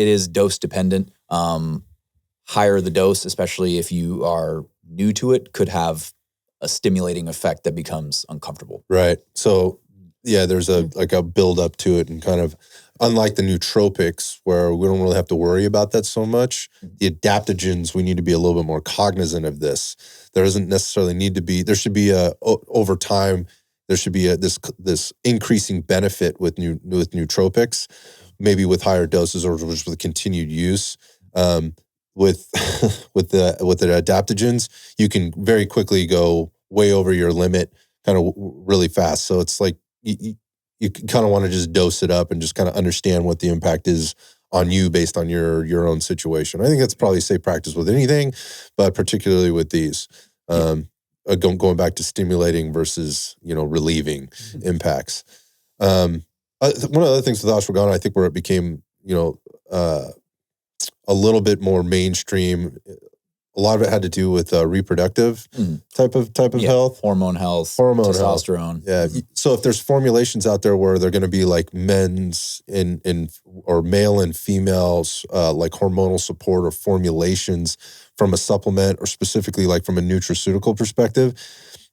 is dose dependent. Higher the dose, especially if you are new to it, could have a stimulating effect that becomes uncomfortable. Right. So yeah, there's a build up to it, and kind of unlike the nootropics where we don't really have to worry about that so much. The adaptogens, we need to be a little bit more cognizant of this. There doesn't necessarily need to be. There should be over time. There should be this increasing benefit with nootropics, maybe with higher doses or just with continued use. With the adaptogens, you can very quickly go way over your limit, kind of really fast. So it's like you kind of want to just dose it up and just kind of understand what the impact is on you based on your own situation. I think that's probably safe practice with anything, but particularly with these. Going back to stimulating versus relieving impacts. One of the other things with ashwagandha, I think where it became a little bit more mainstream, a lot of it had to do with reproductive type of health, hormone testosterone. Yeah. So if there's formulations out there where they're going to be like men's or male and females, like hormonal support or formulations from a supplement, or specifically like from a nutraceutical perspective,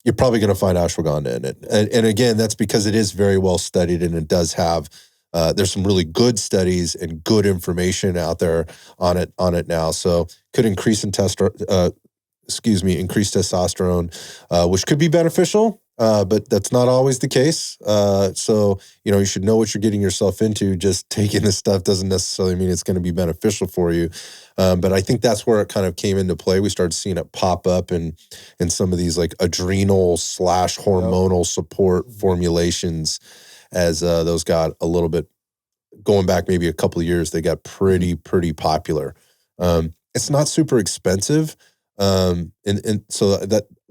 you're probably going to find ashwagandha in it. And again, that's because it is very well studied, and it does have, there's some really good studies and good information out there on it now. So could increase increase testosterone, which could be beneficial. But that's not always the case. So, you should know what you're getting yourself into. Just taking this stuff doesn't necessarily mean it's going to be beneficial for you. But I think that's where it kind of came into play. We started seeing it pop up in some of these like adrenal / hormonal support formulations as those got a little bit, going back maybe a couple of years, they got pretty popular. It's not super expensive. And so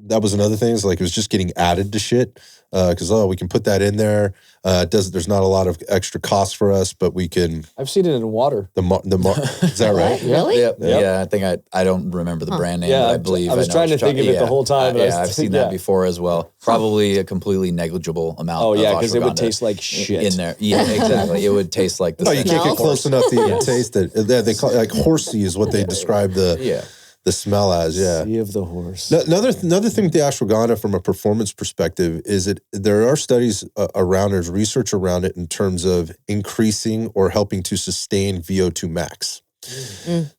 that was another thing, is like it was just getting added to shit because we can put that in there. There's not a lot of extra cost for us, but we can. I've seen it in water. Is that right? Really? Yeah. I think I don't remember the brand name, but I believe I was trying to think of it the whole time. I've seen that before as well. Probably a completely negible amount. Oh yeah, because it would taste like shit in there. Yeah, exactly. It would taste like the. No, you can't get close enough to even taste it. They call it like horsey is what they describe the smell as. Sea of the horse. Another thing with the ashwagandha from a performance perspective is there are studies around, there's research around it in terms of increasing or helping to sustain VO2 max.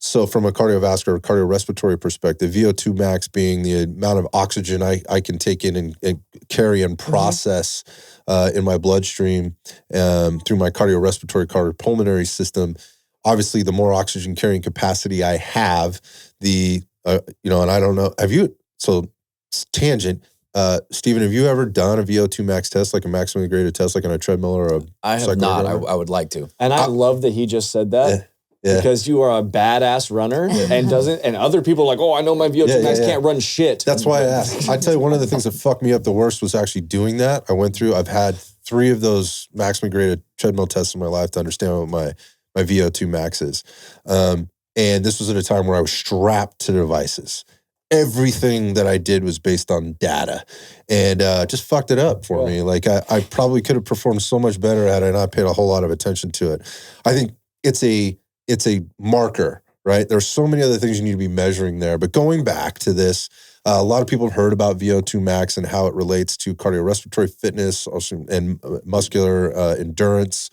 So from a cardiorespiratory perspective, VO2 max being the amount of oxygen I can take in and carry and process in my bloodstream through my cardiopulmonary system. Obviously, the more oxygen carrying capacity I have, and I don't know, tangent, Stephen, have you ever done a VO2 max test, like a maximally graded test, like on a treadmill or a I have not. I would like to. And I love that he just said that. Yeah. Because you are a badass runner and other people are like, I know my VO2 max can't run shit. That's why I asked. I tell you, one of the things that fucked me up the worst was actually doing that. I've had 3 of those maximally graded treadmill tests in my life to understand what my VO2 max is. And this was at a time where I was strapped to devices. Everything that I did was based on data, and just fucked it up for me. Like I probably could have performed so much better had I not paid a whole lot of attention to it. I think it's a marker, right? There's so many other things you need to be measuring there. But going back to this, a lot of people have heard about VO2 max and how it relates to cardiorespiratory fitness also, and muscular endurance.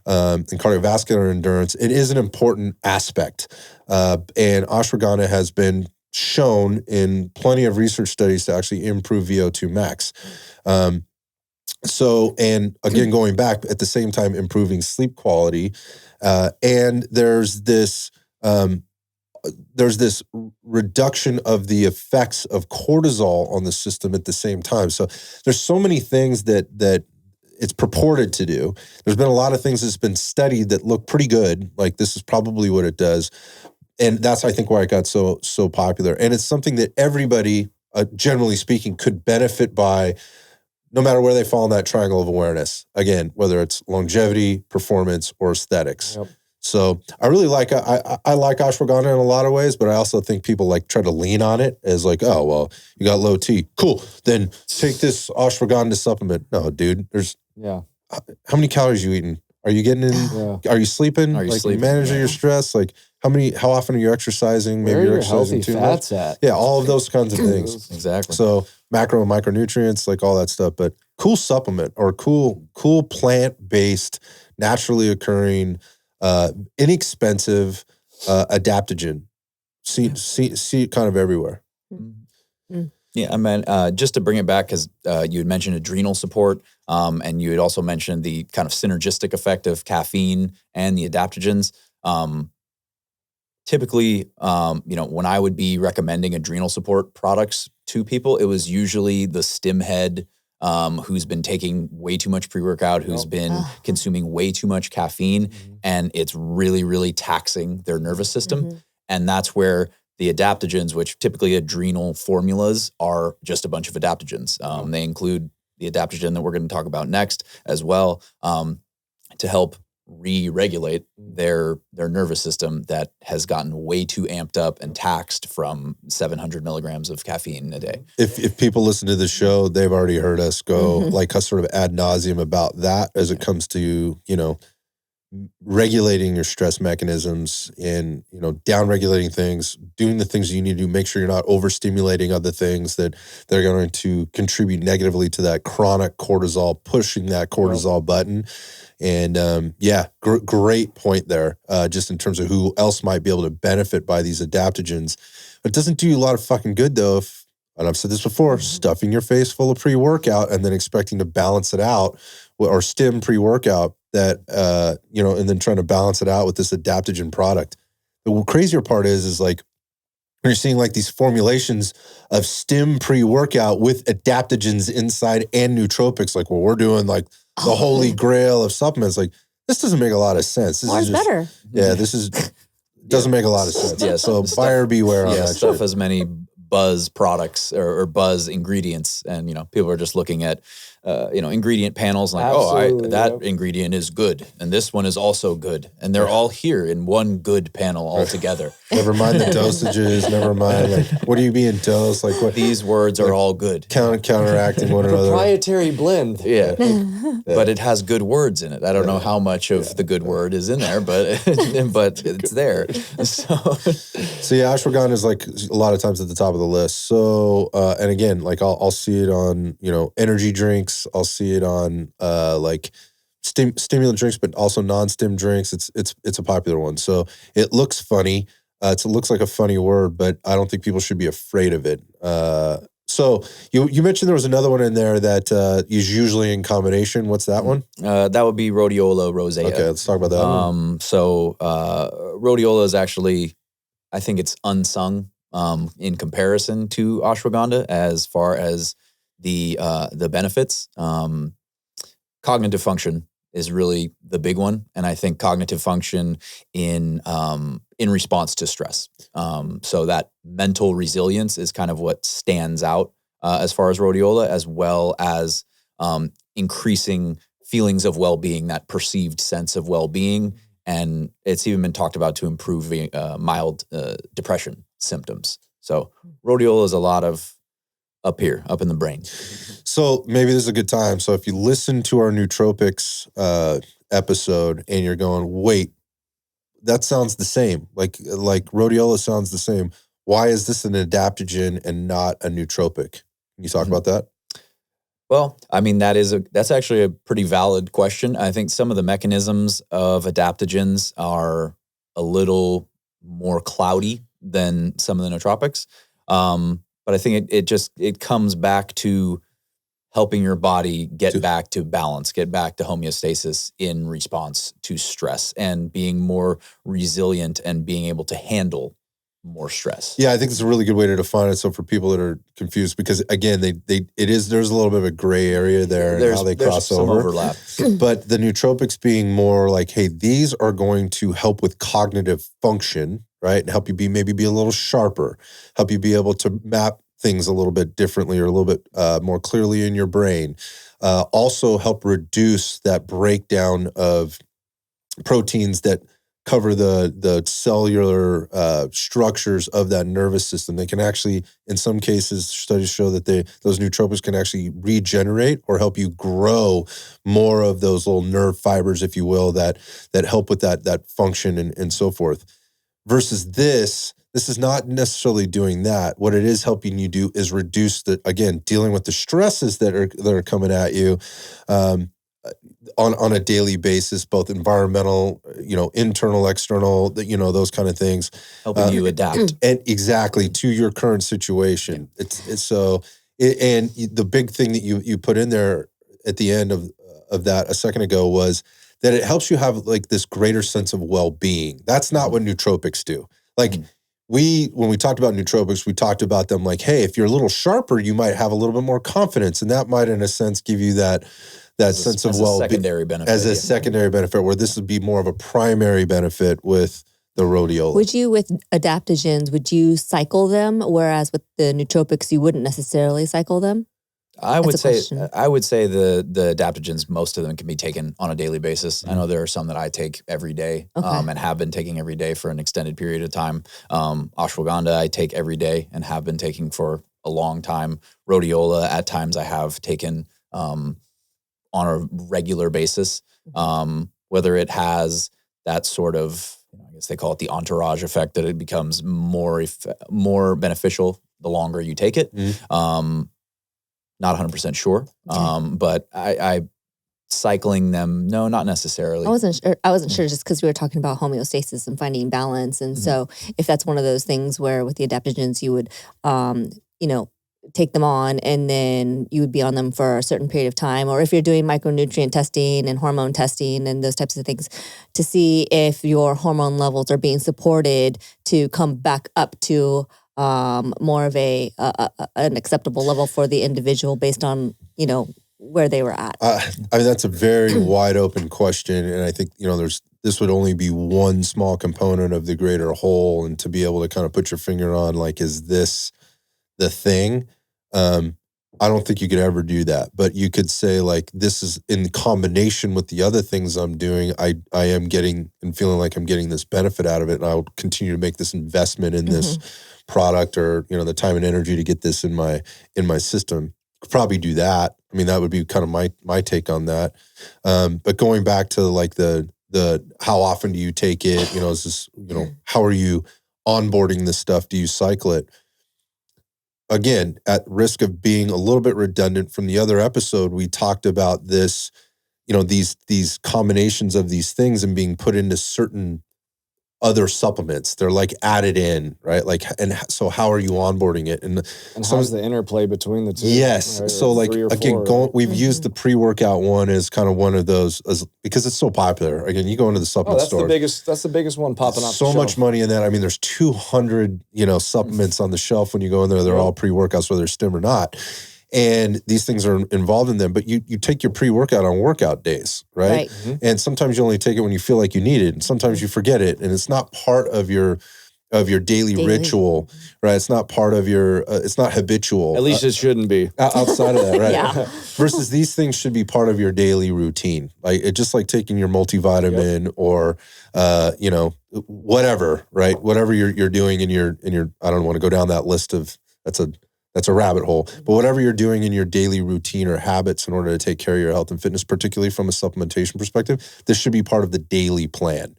And cardiovascular endurance. It is an important aspect. And ashwagandha has been shown in plenty of research studies to actually improve VO2 max. And again, going back, at the same time, improving sleep quality. And there's this reduction of the effects of cortisol on the system at the same time. So there's so many things that it's purported to do. There's been a lot of things that's been studied that look pretty good. Like this is probably what it does. And that's, I think, why it got so popular. And it's something that everybody, generally speaking, could benefit by, no matter where they fall in that triangle of awareness. Again, whether it's longevity, performance, or aesthetics. Yep. So I really like, I like ashwagandha in a lot of ways, but I also think people try to lean on it as like, oh, well, you got low T. Cool. Then take this ashwagandha supplement. No, dude, how many calories are you eating? Are you getting in? Are you sleeping? Are you sleeping? Managing your stress? How often are you exercising? Maybe you're exercising too much. Yeah, all of those kinds of things. Exactly. So macro and micronutrients, all that stuff, but cool supplement or cool plant-based, naturally occurring, inexpensive adaptogen. See it kind of everywhere. Yeah, I mean, just to bring it back, because you had mentioned adrenal support, and you had also mentioned the kind of synergistic effect of caffeine and the adaptogens. Typically, when I would be recommending adrenal support products to people, it was usually the stim head who's been taking way too much pre-workout, who's been consuming way too much caffeine, and it's really, really taxing their nervous system. And that's where the adaptogens, which typically adrenal formulas, are just a bunch of adaptogens. They include the adaptogen that we're going to talk about next as well, to help re-regulate their nervous system that has gotten way too amped up and taxed from 700 milligrams of caffeine a day. If people listen to the show, they've already heard us go sort of ad nauseum about that as it comes to, regulating your stress mechanisms and, down regulating things, doing the things you need to do, make sure you're not overstimulating other things that are going to contribute negatively to that chronic cortisol, pushing that cortisol button. And great point there, just in terms of who else might be able to benefit by these adaptogens. It doesn't do you a lot of fucking good though if, and I've said this before, stuffing your face full of pre-workout and then expecting to balance it out, or stim pre-workout that, and then trying to balance it out with this adaptogen product. The crazier part is like, you're seeing like these formulations of stim pre-workout with adaptogens inside and nootropics. Like, well, we're doing like the holy grail of supplements. Like, this doesn't make a lot of sense. This More is better. Yeah, this doesn't make a lot of sense. Yeah, so buyer beware on that. Stuff shit. has many buzz products or buzz ingredients, and people are just looking at ingredient panels like, that ingredient is good and this one is also good, and they're all here in one good panel all together. Never mind the dosages, never mind like what are you being dosed, like what these words are all good, counteracting one another. Proprietary blend. But it has good words in it. I don't know how much of the good word is in there, but it's there. So ashwagandha is like a lot of times at the top of the list. So and again, like I'll see it on energy drinks. I'll see it on like stimulant drinks, but also non-stim drinks. It's a popular one. So it looks funny. It looks like a funny word, but I don't think people should be afraid of it. So you mentioned there was another one in there that is usually in combination. What's that one? That would be Rhodiola rosea. Okay, let's talk about that one. So Rhodiola is actually, I think it's unsung in comparison to ashwagandha as far as the benefits. Cognitive function is really the big one, and I think cognitive function in response to stress. So that mental resilience is kind of what stands out as far as rhodiola, as well as increasing feelings of well-being, that perceived sense of well-being, and it's even been talked about to improve mild depression symptoms. So rhodiola is a lot of up here, up in the brain. So maybe this is a good time. So if you listen to our nootropics episode and you're going, wait, that sounds the same. Like rhodiola sounds the same. Why is this an adaptogen and not a nootropic? Can you talk about that? Well, I mean, that's actually a pretty valid question. I think some of the mechanisms of adaptogens are a little more cloudy than some of the nootropics. But I think it comes back to helping your body get back to balance, get back to homeostasis in response to stress, and being more resilient and being able to handle more stress. Yeah, I think it's a really good way to define it. So for people that are confused, because again, there's a little bit of a gray area there and how they cross over. Overlap. But the nootropics being more like, hey, these are going to help with cognitive function, right? And help you maybe be a little sharper, help you be able to map things a little bit differently or a little bit more clearly in your brain. Also help reduce that breakdown of proteins that cover the cellular structures of that nervous system. They can actually, in some cases, studies show that those nootropics can actually regenerate or help you grow more of those little nerve fibers, if you will, that help with that function and so forth. Versus this is not necessarily doing that. What it is helping you do is reduce dealing with the stresses that are coming at you on a daily basis, both environmental, internal, external, those kind of things. Helping you adapt. And exactly to your current situation. Yeah. And the big thing that you put in there at the end of that a second ago was that it helps you have like this greater sense of well-being. That's not what nootropics do. Like when we talked about nootropics, we talked about them like, hey, if you're a little sharper, you might have a little bit more confidence. And that might, in a sense, give you that sense of well-being. Secondary benefit. As a secondary benefit, where this would be more of a primary benefit with the rhodiola. With adaptogens, would you cycle them? Whereas with the nootropics, you wouldn't necessarily cycle them? I would say the adaptogens, most of them can be taken on a daily basis. I know there are some that I take every day and have been taking every day for an extended period of time. Ashwagandha I take every day and have been taking for a long time. Rhodiola at times I have taken on a regular basis. whether it has that sort of, I guess they call it the entourage effect, that it becomes more beneficial the longer you take it. Not 100% sure, but I cycling them, no, not necessarily. I wasn't sure just because we were talking about homeostasis and finding balance. And so if that's one of those things where with the adaptogens, you would, take them on and then you would be on them for a certain period of time, or if you're doing micronutrient testing and hormone testing and those types of things to see if your hormone levels are being supported to come back up to more of an acceptable level for the individual based on, where they were at. I mean, that's a very wide open question. And I think, this would only be one small component of the greater whole. And to be able to kind of put your finger on, like, is this the thing? I don't think you could ever do that, but you could say, like, this is in combination with the other things I'm doing. I am getting and feeling like I'm getting this benefit out of it. And I'll continue to make this investment in this product, or, the time and energy to get this in my system. Could probably do that. I mean, that would be kind of my take on that. But going back to like the how often do you take it? Is this, how are you onboarding this stuff? Do you cycle it? Again, at risk of being a little bit redundant from the other episode, we talked about this, these combinations of these things and being put into certain other supplements. They're like added in, right? Like, and so how are you onboarding it? And how's the interplay between the two? Yes. Right? So like, again, we've used the pre-workout one as kind of one of those, because it's so popular. Again, you go into the supplement store. That's the biggest one popping off. So much money in that. I mean, there's 200, supplements on the shelf when you go in there. They're all pre-workouts, whether it's stim or not. And these things are involved in them, but you take your pre-workout on workout days, right? And sometimes you only take it when you feel like you need it, and sometimes you forget it, and it's not part of your daily ritual, right? It's not part of your, it's not habitual. At least it shouldn't be. Outside of that, right? Versus these things should be part of your daily routine. Like, it's just like taking your multivitamin or, whatever, right? Whatever you're doing in your, I don't want to go down that list of, that's a rabbit hole. But whatever you're doing in your daily routine or habits in order to take care of your health and fitness, particularly from a supplementation perspective, this should be part of the daily plan.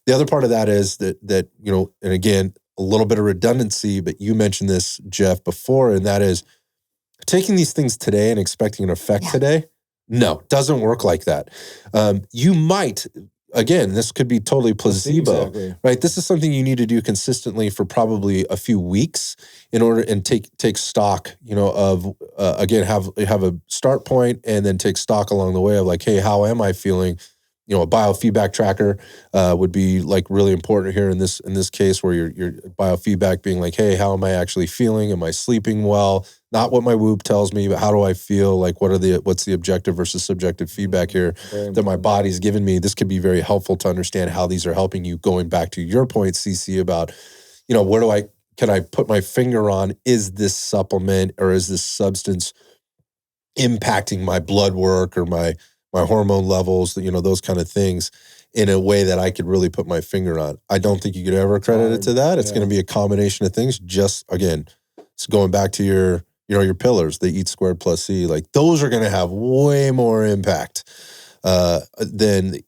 The other part of that is that and again, a little bit of redundancy, but you mentioned this, Jeff, before, and that is taking these things today and expecting an effect today. No, doesn't work like that. You might. Again, this could be totally placebo, right? This is something you need to do consistently for probably a few weeks in order and take stock, of again, have a start point and then take stock along the way of like, hey, how am I feeling? A biofeedback tracker would be like really important here in this case, where your biofeedback being like, hey, how am I actually feeling? Am I sleeping well? Not what my Whoop tells me, but how do I feel? Like, what's the objective versus subjective feedback here that my body's given me? This could be very helpful to understand how these are helping you. Going back to your point, CC, about, can I put my finger on, is this supplement or is this substance impacting my blood work or my hormone levels, those kind of things in a way that I could really put my finger on. I don't think you could ever credit it to that. It's going to be a combination of things. Just, again, it's going back to your pillars, the eat squared plus C, like those are going to have way more impact than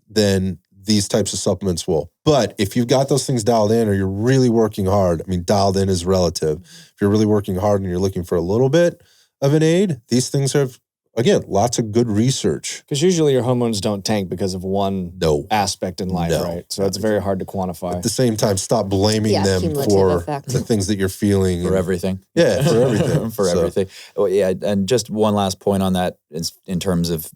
these types of supplements will. But if you've got those things dialed in, or you're really working hard, I mean, dialed in is relative. If you're really working hard and you're looking for a little bit of an aid, these things have, again, lots of good research. Because usually your hormones don't tank because of one aspect in life, right? So it's very hard to quantify. At the same time, stop blaming them for the things that you're feeling. For everything. Yeah, for everything. Everything. Well, yeah, and just one last point on that is in terms of,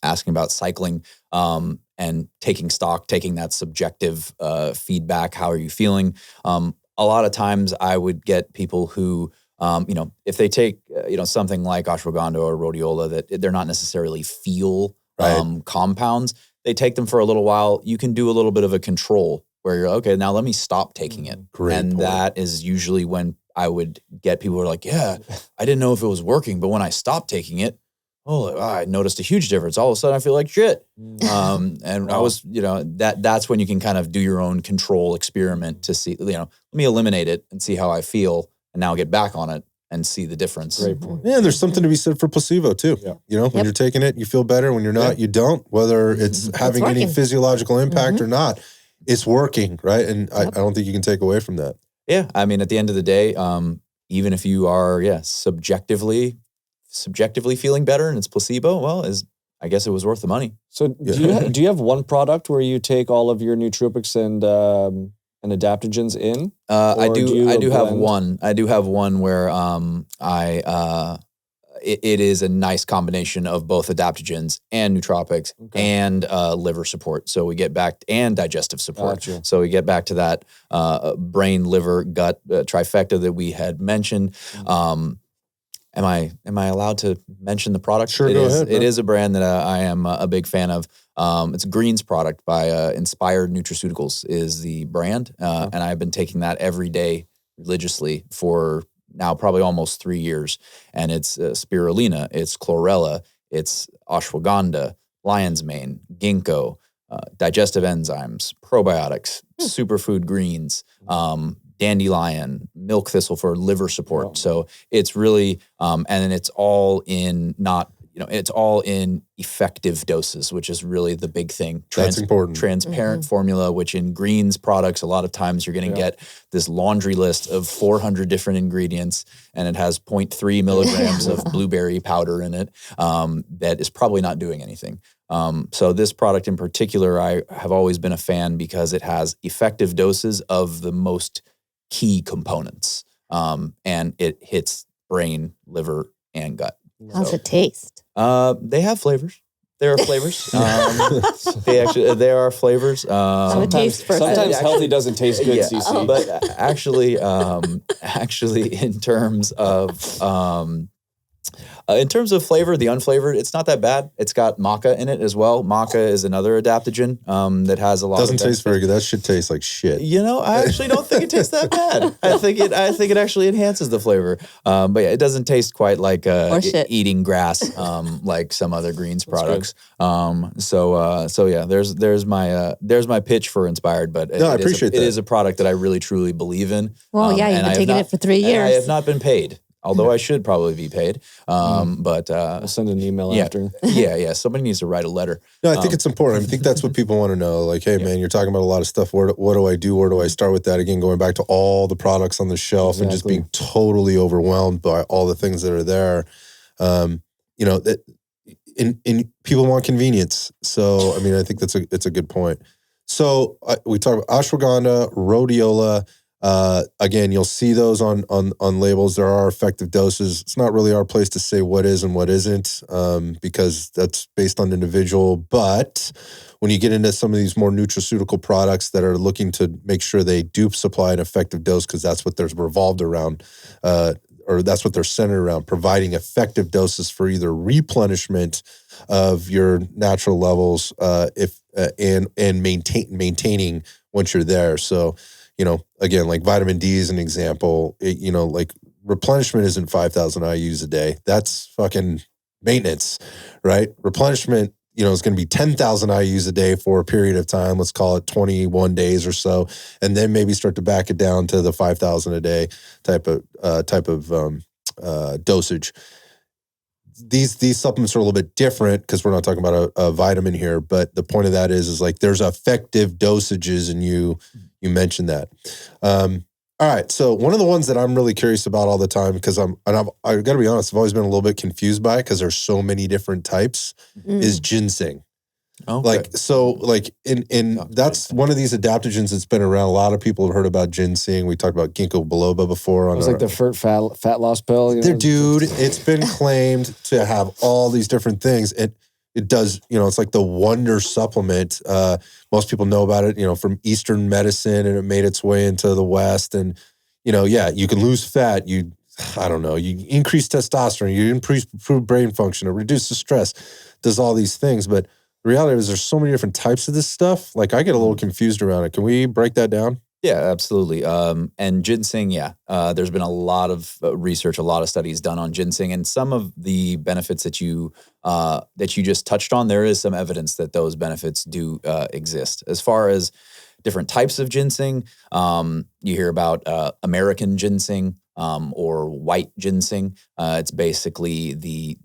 asking about cycling and taking stock, taking that subjective feedback. How are you feeling? A lot of times I would get people who, if they take, something like ashwagandha or rhodiola that they're not necessarily feel compounds, they take them for a little while. You can do a little bit of a control where you're, okay, now let me stop taking it. Great point. That is usually when I would get people who are like, yeah, I didn't know if it was working, but when I stopped taking it, I noticed a huge difference. All of a sudden I feel like shit. And I was, that's when you can kind of do your own control experiment to see, let me eliminate it and see how I feel, and now get back on it and see the difference. Great point. Yeah, there's something to be said for placebo too. Yeah. You know, when you're taking it, you feel better. When you're not, you don't. Whether it's having any physiological impact or not, it's working, right? And I don't think you can take away from that. Yeah, I mean, at the end of the day, even if you are, subjectively feeling better and it's placebo, well, I guess it was worth the money. So do you have one product where you take all of your nootropics and adaptogens in? I do have one. I do have one where it is a nice combination of both adaptogens and nootropics and liver support. So we get back and digestive support. Gotcha. So we get back to that brain, liver, gut trifecta that we had mentioned. Am I allowed to mention the product? Sure, go ahead. It is a brand that I am a big fan of. It's a Greens product by Inspired Nutraceuticals is the brand. And I've been taking that every day religiously for now probably almost 3 years. And it's spirulina, it's chlorella, it's ashwagandha, lion's mane, ginkgo, digestive enzymes, probiotics, superfood greens, dandelion, milk thistle for liver support. Wow. So it's really, and it's all in it's all in effective doses, which is really the big thing. That's important. Transparent formula, which in greens products, a lot of times you're going to get this laundry list of 400 different ingredients, and it has 0.3 milligrams of blueberry powder in it that is probably not doing anything. So this product in particular, I have always been a fan because it has effective doses of the most key components, and it hits brain, liver, and gut. How's it taste? They have flavors. There are flavors. There are flavors. Sometimes healthy doesn't taste good, CC. But actually, in terms of flavor, the unflavored, it's not that bad. It's got maca in it as well. Maca is another adaptogen that has a lot. Doesn't taste very good. That shit tastes like shit. You know, I actually don't think it tastes that bad. I think it actually enhances the flavor. But yeah, it doesn't taste quite like eating grass like some other greens products. So yeah, there's my pitch for Inspired. But I appreciate that. It is a product that I really truly believe in. Well, you've been taking it for 3 years. I have not been paid. Although I should probably be paid, but I'll send an email after. Yeah. Somebody needs to write a letter. No, I think it's important. I think that's what people want to know. Like, hey, man, you're talking about a lot of stuff. What do I do? Where do I start with that? Again, going back to all the products on the shelf and just being totally overwhelmed by all the things that are there. That in people want convenience. So, I mean, I think it's a good point. So we talk about ashwagandha, rhodiola. Again, you'll see those on labels. There are effective doses. It's not really our place to say what is and what isn't, because that's based on individual. But when you get into some of these more nutraceutical products that are looking to make sure they do supply an effective dose, because that's what they're revolved around, or that's what they're centered around, providing effective doses for either replenishment of your natural levels, and maintaining once you're there. So, again, like vitamin D is an example. Like replenishment isn't 5,000 IUs a day. That's fucking maintenance, right? Replenishment, is going to be 10,000 IUs a day for a period of time. Let's call it 21 days or so, and then maybe start to back it down to the 5,000 a day type of dosage. These supplements are a little bit different because we're not talking about a vitamin here, but the point of that is like there's effective dosages, and you mentioned that. All right, so one of the ones that I'm really curious about all the time, because I've got to be honest, I've always been a little bit confused by it because there's so many different types, is ginseng. Okay. That's one of these adaptogens that's been around. A lot of people have heard about ginseng. We talked about ginkgo biloba before. It was like the fat loss pill. Dude, it's been claimed to have all these different things. It does, it's like the wonder supplement. Most people know about it, from Eastern medicine, and it made its way into the West. And, you can lose fat. You increase testosterone, you improve brain function, it reduces stress, does all these things. But the reality is there's so many different types of this stuff. Like I get a little confused around it. Can we break that down? Yeah, absolutely. And ginseng, there's been a lot of research, a lot of studies done on ginseng, and some of the benefits that you just touched on, there is some evidence that those benefits do exist. As far as different types of ginseng, you hear about American ginseng, or white ginseng. It's basically the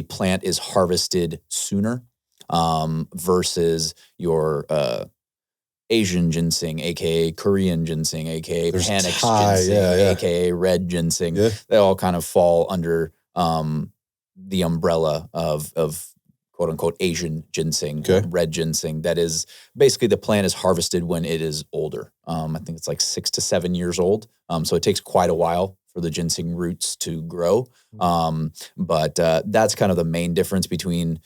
plant is harvested sooner versus your Asian ginseng, aka Korean ginseng, aka There's panic Thai, ginseng, aka red ginseng. Yeah. They all kind of fall under the umbrella of quote unquote Asian ginseng, Okay. red ginseng. That is basically the plant is harvested when it is older. I think it's like 6 to 7 years old. So it takes quite a while for the ginseng roots to grow. But that's kind of the main difference between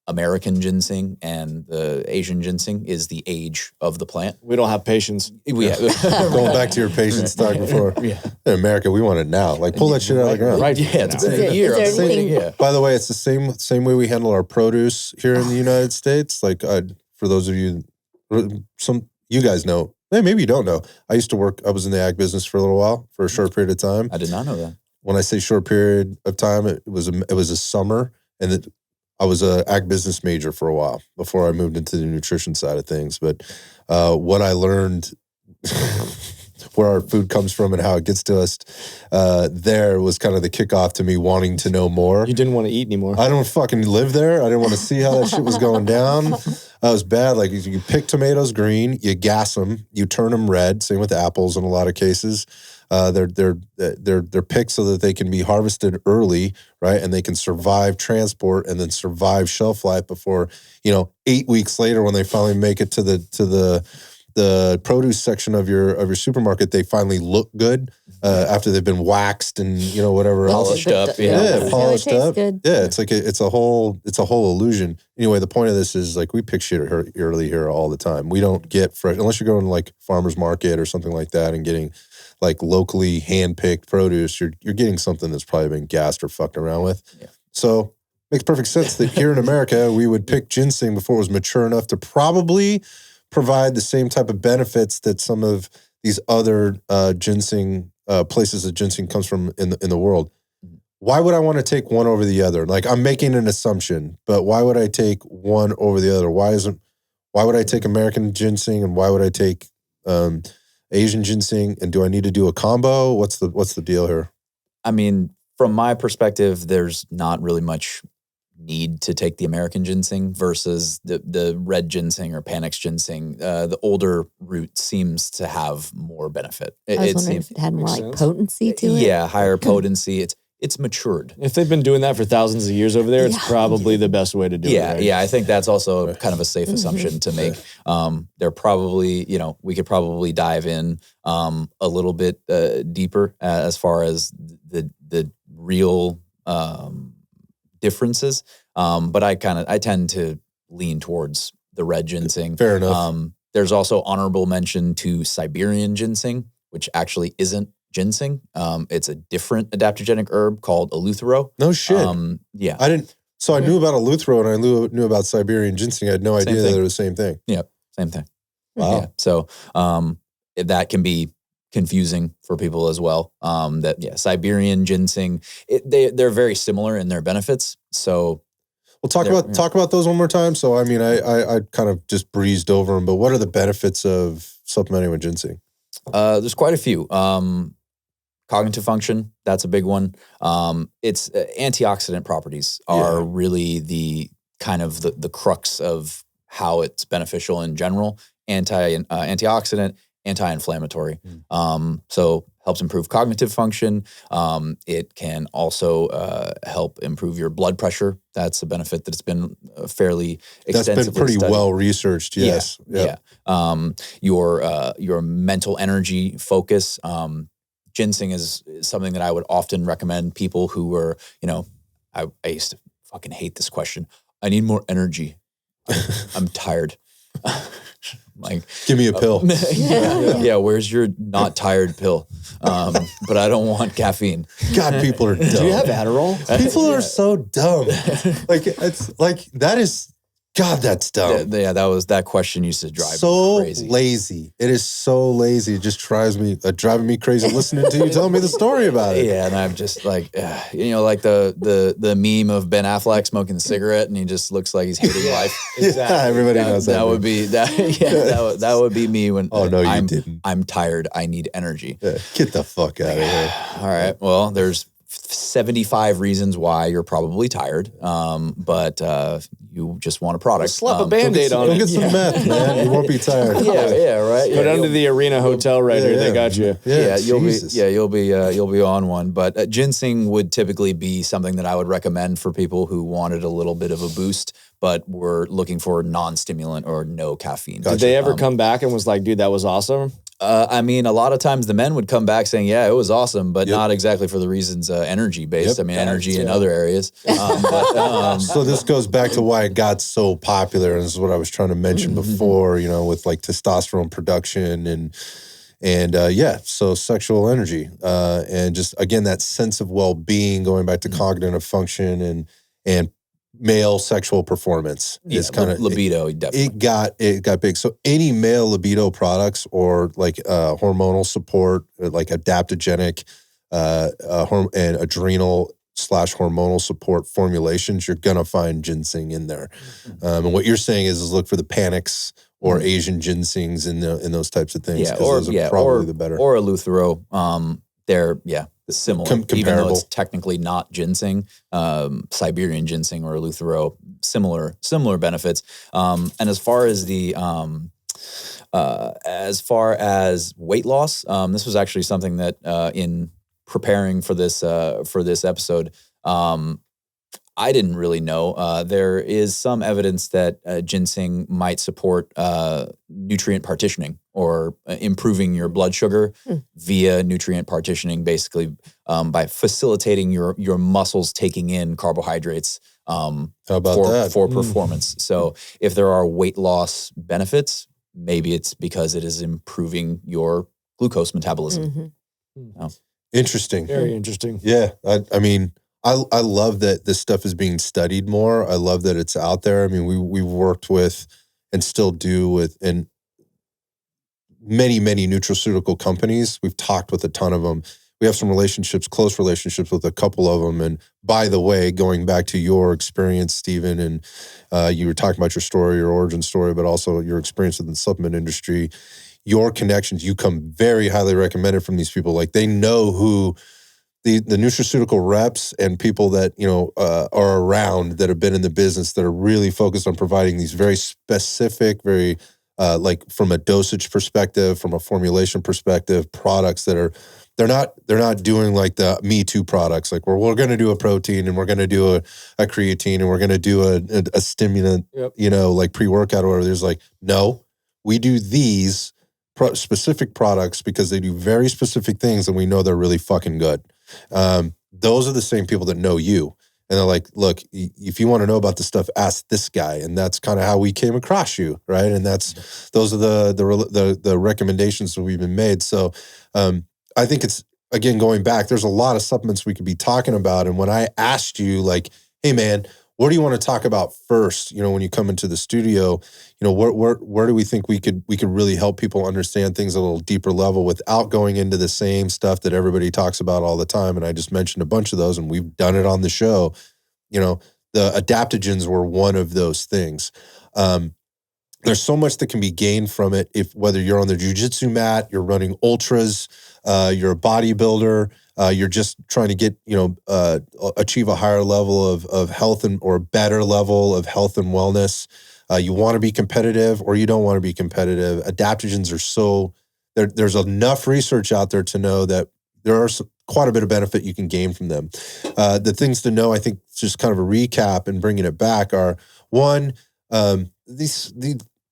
American ginseng and the Asian ginseng is the age of the plant. We don't have patience. Yeah. Going back to your patience talk before. Yeah. In America, we want it now. Like pull that shit out of the ground. Right. Yeah, it's now. been a year. Is there anything- Yeah. By the way, it's the same way we handle our produce here in the United States. Like for those of you, you guys know, maybe you don't know. I used to work. I was in the ag business for a little while, for a short period of time. I did not know that. When I say short period of time, it was a summer, and I was a ag business major for a while before I moved into the nutrition side of things. But what I learned, where our food comes from and how it gets to us, there was kind of the kickoff to me wanting to know more. You didn't want to eat anymore. I don't fucking live there. I didn't want to see how that shit was going down. That was bad. Like you pick tomatoes green, you gas them, you turn them red. Same with apples in a lot of cases. They're picked so that they can be harvested early, right? And they can survive transport and then survive shelf life before, 8 weeks later when they finally make it to the produce section of your supermarket, they finally look good after they've been waxed and whatever else. Polished up, Yeah, polished tastes up. good. Yeah, it's like it's a whole illusion. Anyway, the point of this is like we pick shit early here all the time. We don't get fresh unless you're going to like farmers market or something like that and getting like locally hand-picked produce. You're getting something that's probably been gassed or fucked around with. Yeah. So makes perfect sense that here in America we would pick ginseng before it was mature enough to probably provide the same type of benefits that some of these other ginseng places that ginseng comes from in the world. Why would I want to take one over the other? Like I'm making an assumption, but why would I take one over the other? Why would I take American ginseng and why would I take Asian ginseng? And do I need to do a combo? What's the deal here? I mean, from my perspective, there's not really much need to take the American ginseng versus the red ginseng or Panax ginseng. The older root seems to have more benefit. I was wondering if it had more Makes like sense. potency to it. Yeah, higher potency. It's matured. If they've been doing that for thousands of years over there, it's probably the best way to do it. Yeah, Right? yeah. I think that's also kind of a safe assumption to make. They're probably, we could probably dive in a little bit deeper as far as the real differences. But I tend to lean towards the red ginseng. Fair enough. There's also honorable mention to Siberian ginseng, which actually isn't ginseng. It's a different adaptogenic herb called eleuthero. No shit. Yeah. I didn't. So I knew about eleuthero and I knew about Siberian ginseng. I had no idea that thing. they were the same thing. Yep. Same thing. Wow. Yeah. So that can be confusing for people as well. Siberian ginseng, they're very similar in their benefits. So Well, talk about those one more time. So, I mean, I kind of just breezed over them, but what are the benefits of supplementing with ginseng? there's quite a few. Cognitive function, that's a big one. It's antioxidant properties are really the kind of the crux of how it's beneficial in general. Antioxidant, anti-inflammatory. So helps improve cognitive function. It can also help improve your blood pressure. That's a benefit that's been fairly extensively That's been pretty studied. well researched. Yes. Yeah. Your mental energy focus. Ginseng is something that I would often recommend people who are, I used to fucking hate this question. I need more energy. I'm tired. Like, Give me a pill. yeah. Where's your not tired pill? But I don't want caffeine. God, people are dumb. Do you have Adderall? People are so dumb. Like, it's like, that is God, that's dumb. Yeah, that question used to drive so me crazy. Lazy. It is so lazy. It just driving me crazy listening to you telling me the story about it. Yeah, and I'm just like, like the meme of Ben Affleck smoking a cigarette, and he just looks like he's hating life. Exactly. Yeah, everybody knows that. That would be that. Yeah, that would be me when. Oh no, you didn't. I'm tired. I need energy. Yeah, get the fuck out of here. All right. Well, there's 75 reasons why you're probably tired, but you just want a product. Slap a Band-Aid on it. Go get some meth, man. You won't be tired. Yeah, right. Go down to the Arena Hotel right here. They got you. You'll be on one. But ginseng would typically be something that I would recommend for people who wanted a little bit of a boost, but were looking for non-stimulant or no caffeine. Did they ever come back and was like, dude, that was awesome? I mean, a lot of times the men would come back saying, yeah, it was awesome, but not exactly for the reasons energy based. I mean, energy in other areas. So this goes back to why it got so popular. And this is what I was trying to mention before, with like testosterone production and so sexual energy. And just, again, that sense of well-being, going back to cognitive function and male sexual performance is kind of libido. Definitely. It got big. So any male libido products or like hormonal support, like adaptogenic and adrenal / hormonal support formulations, you're gonna find ginseng in there. And what you're saying is look for the panics or Asian ginsengs in those types of things. Those are probably the better. Or Eleuthero. They're similar, comparable. Even though it's technically not ginseng, Siberian ginseng or Eleuthero, similar benefits. And as far as weight loss, this was actually something that in preparing for this episode, I didn't really know. There is some evidence that ginseng might support nutrient partitioning or improving your blood sugar via nutrient partitioning, basically by facilitating your muscles taking in carbohydrates for performance. So if there are weight loss benefits, maybe it's because it is improving your glucose metabolism. Interesting. Very interesting. Yeah. I mean, I love that this stuff is being studied more. I love that it's out there. I mean, we've worked with and still do with many nutraceutical companies. We've talked with a ton of them. We have some close relationships with a couple of them. And by the way, going back to your experience, Stephen, and you were talking about your story, your origin story, but also your experience in the supplement industry, your connections, you come very highly recommended from these people. Like they know who the nutraceutical reps and people that, are around that have been in the business that are really focused on providing these very specific, very like from a dosage perspective, from a formulation perspective, products that are, they're not doing like the Me Too products, like we're going to do a protein and we're going to do a creatine and we're going to do a stimulant, like pre-workout or whatever. There's like, no, we do these specific products because they do very specific things and we know they're really fucking good. Those are the same people that know you. And they're like, look, if you want to know about this stuff, ask this guy. And that's kind of how we came across you, right? And those are the recommendations that we've been made. So I think it's, again, going back, there's a lot of supplements we could be talking about. And when I asked you, like, hey, man, what do you want to talk about first? When you come into the studio, where do we think we could really help people understand things at a little deeper level without going into the same stuff that everybody talks about all the time? And I just mentioned a bunch of those, and we've done it on the show. The adaptogens were one of those things. There's so much that can be gained from it. Whether you're on the jiu-jitsu mat, you're running ultras, you're a bodybuilder, you're just trying to get, achieve a higher level of health or a better level of health and wellness. You want to be competitive or you don't want to be competitive. Adaptogens are there's enough research out there to know that there are quite a bit of benefit you can gain from them. The things to know, I think, just kind of a recap and bringing it back are, one,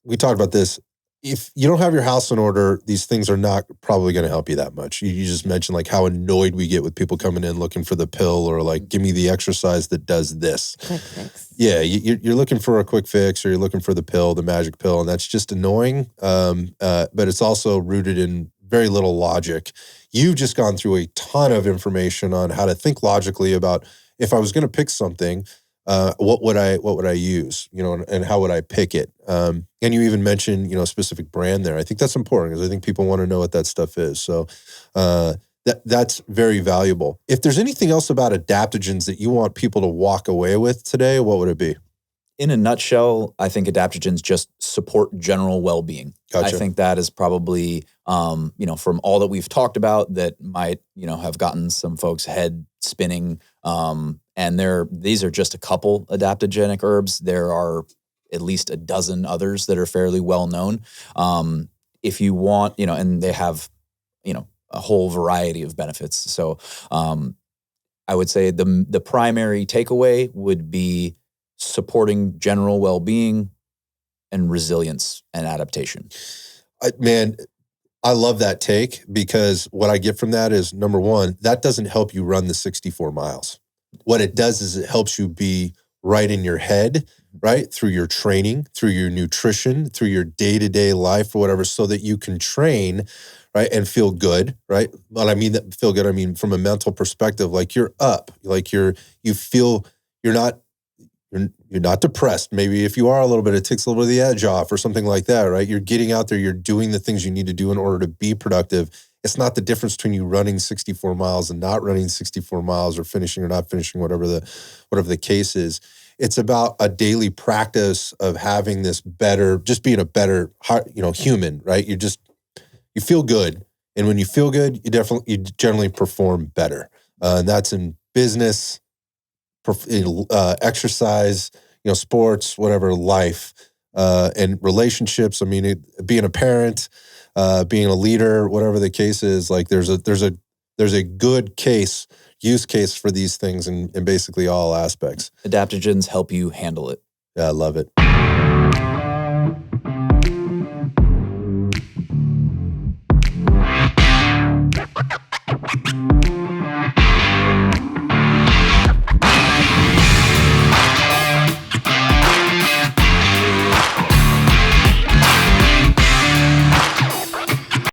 we talked about this. If you don't have your house in order, these things are not probably going to help you that much. You just mentioned like how annoyed we get with people coming in looking for the pill or like, give me the exercise that does this. Quick fix. Yeah, you're looking for a quick fix or you're looking for the pill, the magic pill, and that's just annoying. But it's also rooted in very little logic. You've just gone through a ton of information on how to think logically about if I was going to pick something, what would I use, and how would I pick it? And you even mentioned, a specific brand there. I think that's important because I think people want to know what that stuff is. So that's very valuable. If there's anything else about adaptogens that you want people to walk away with today, what would it be? In a nutshell, I think adaptogens just support general well-being. Gotcha. I think that is probably, from all that we've talked about, that might, have gotten some folks' head spinning. And these are just a couple adaptogenic herbs. There are at least a dozen others that are fairly well known. If you want, and they have, a whole variety of benefits. So I would say the primary takeaway would be supporting general well-being and resilience and adaptation. I love that take, because what I get from that is, number one, that doesn't help you run the 64 miles. What it does is it helps you be right in your head, right? Through your training, through your nutrition, through your day-to-day life or whatever, so that you can train, right? And feel good, right? When I mean that feel good, I mean from a mental perspective, like you're up, like you feel you're not depressed. Maybe if you are a little bit, it takes a little bit of the edge off or something like that, right? You're getting out there, you're doing the things you need to do in order to be productive. It's not the difference between you running 64 miles and not running 64 miles, or finishing or not finishing, whatever the case is. It's about a daily practice of having this better, just being a better, human, right? You feel good. And when you feel good, you generally perform better. And that's in business, exercise, sports, whatever, life, and relationships. I mean, being a parent, being a leader, whatever the case is, like there's a good use case for these things in basically all aspects. Adaptogens help you handle it. Yeah, I love it.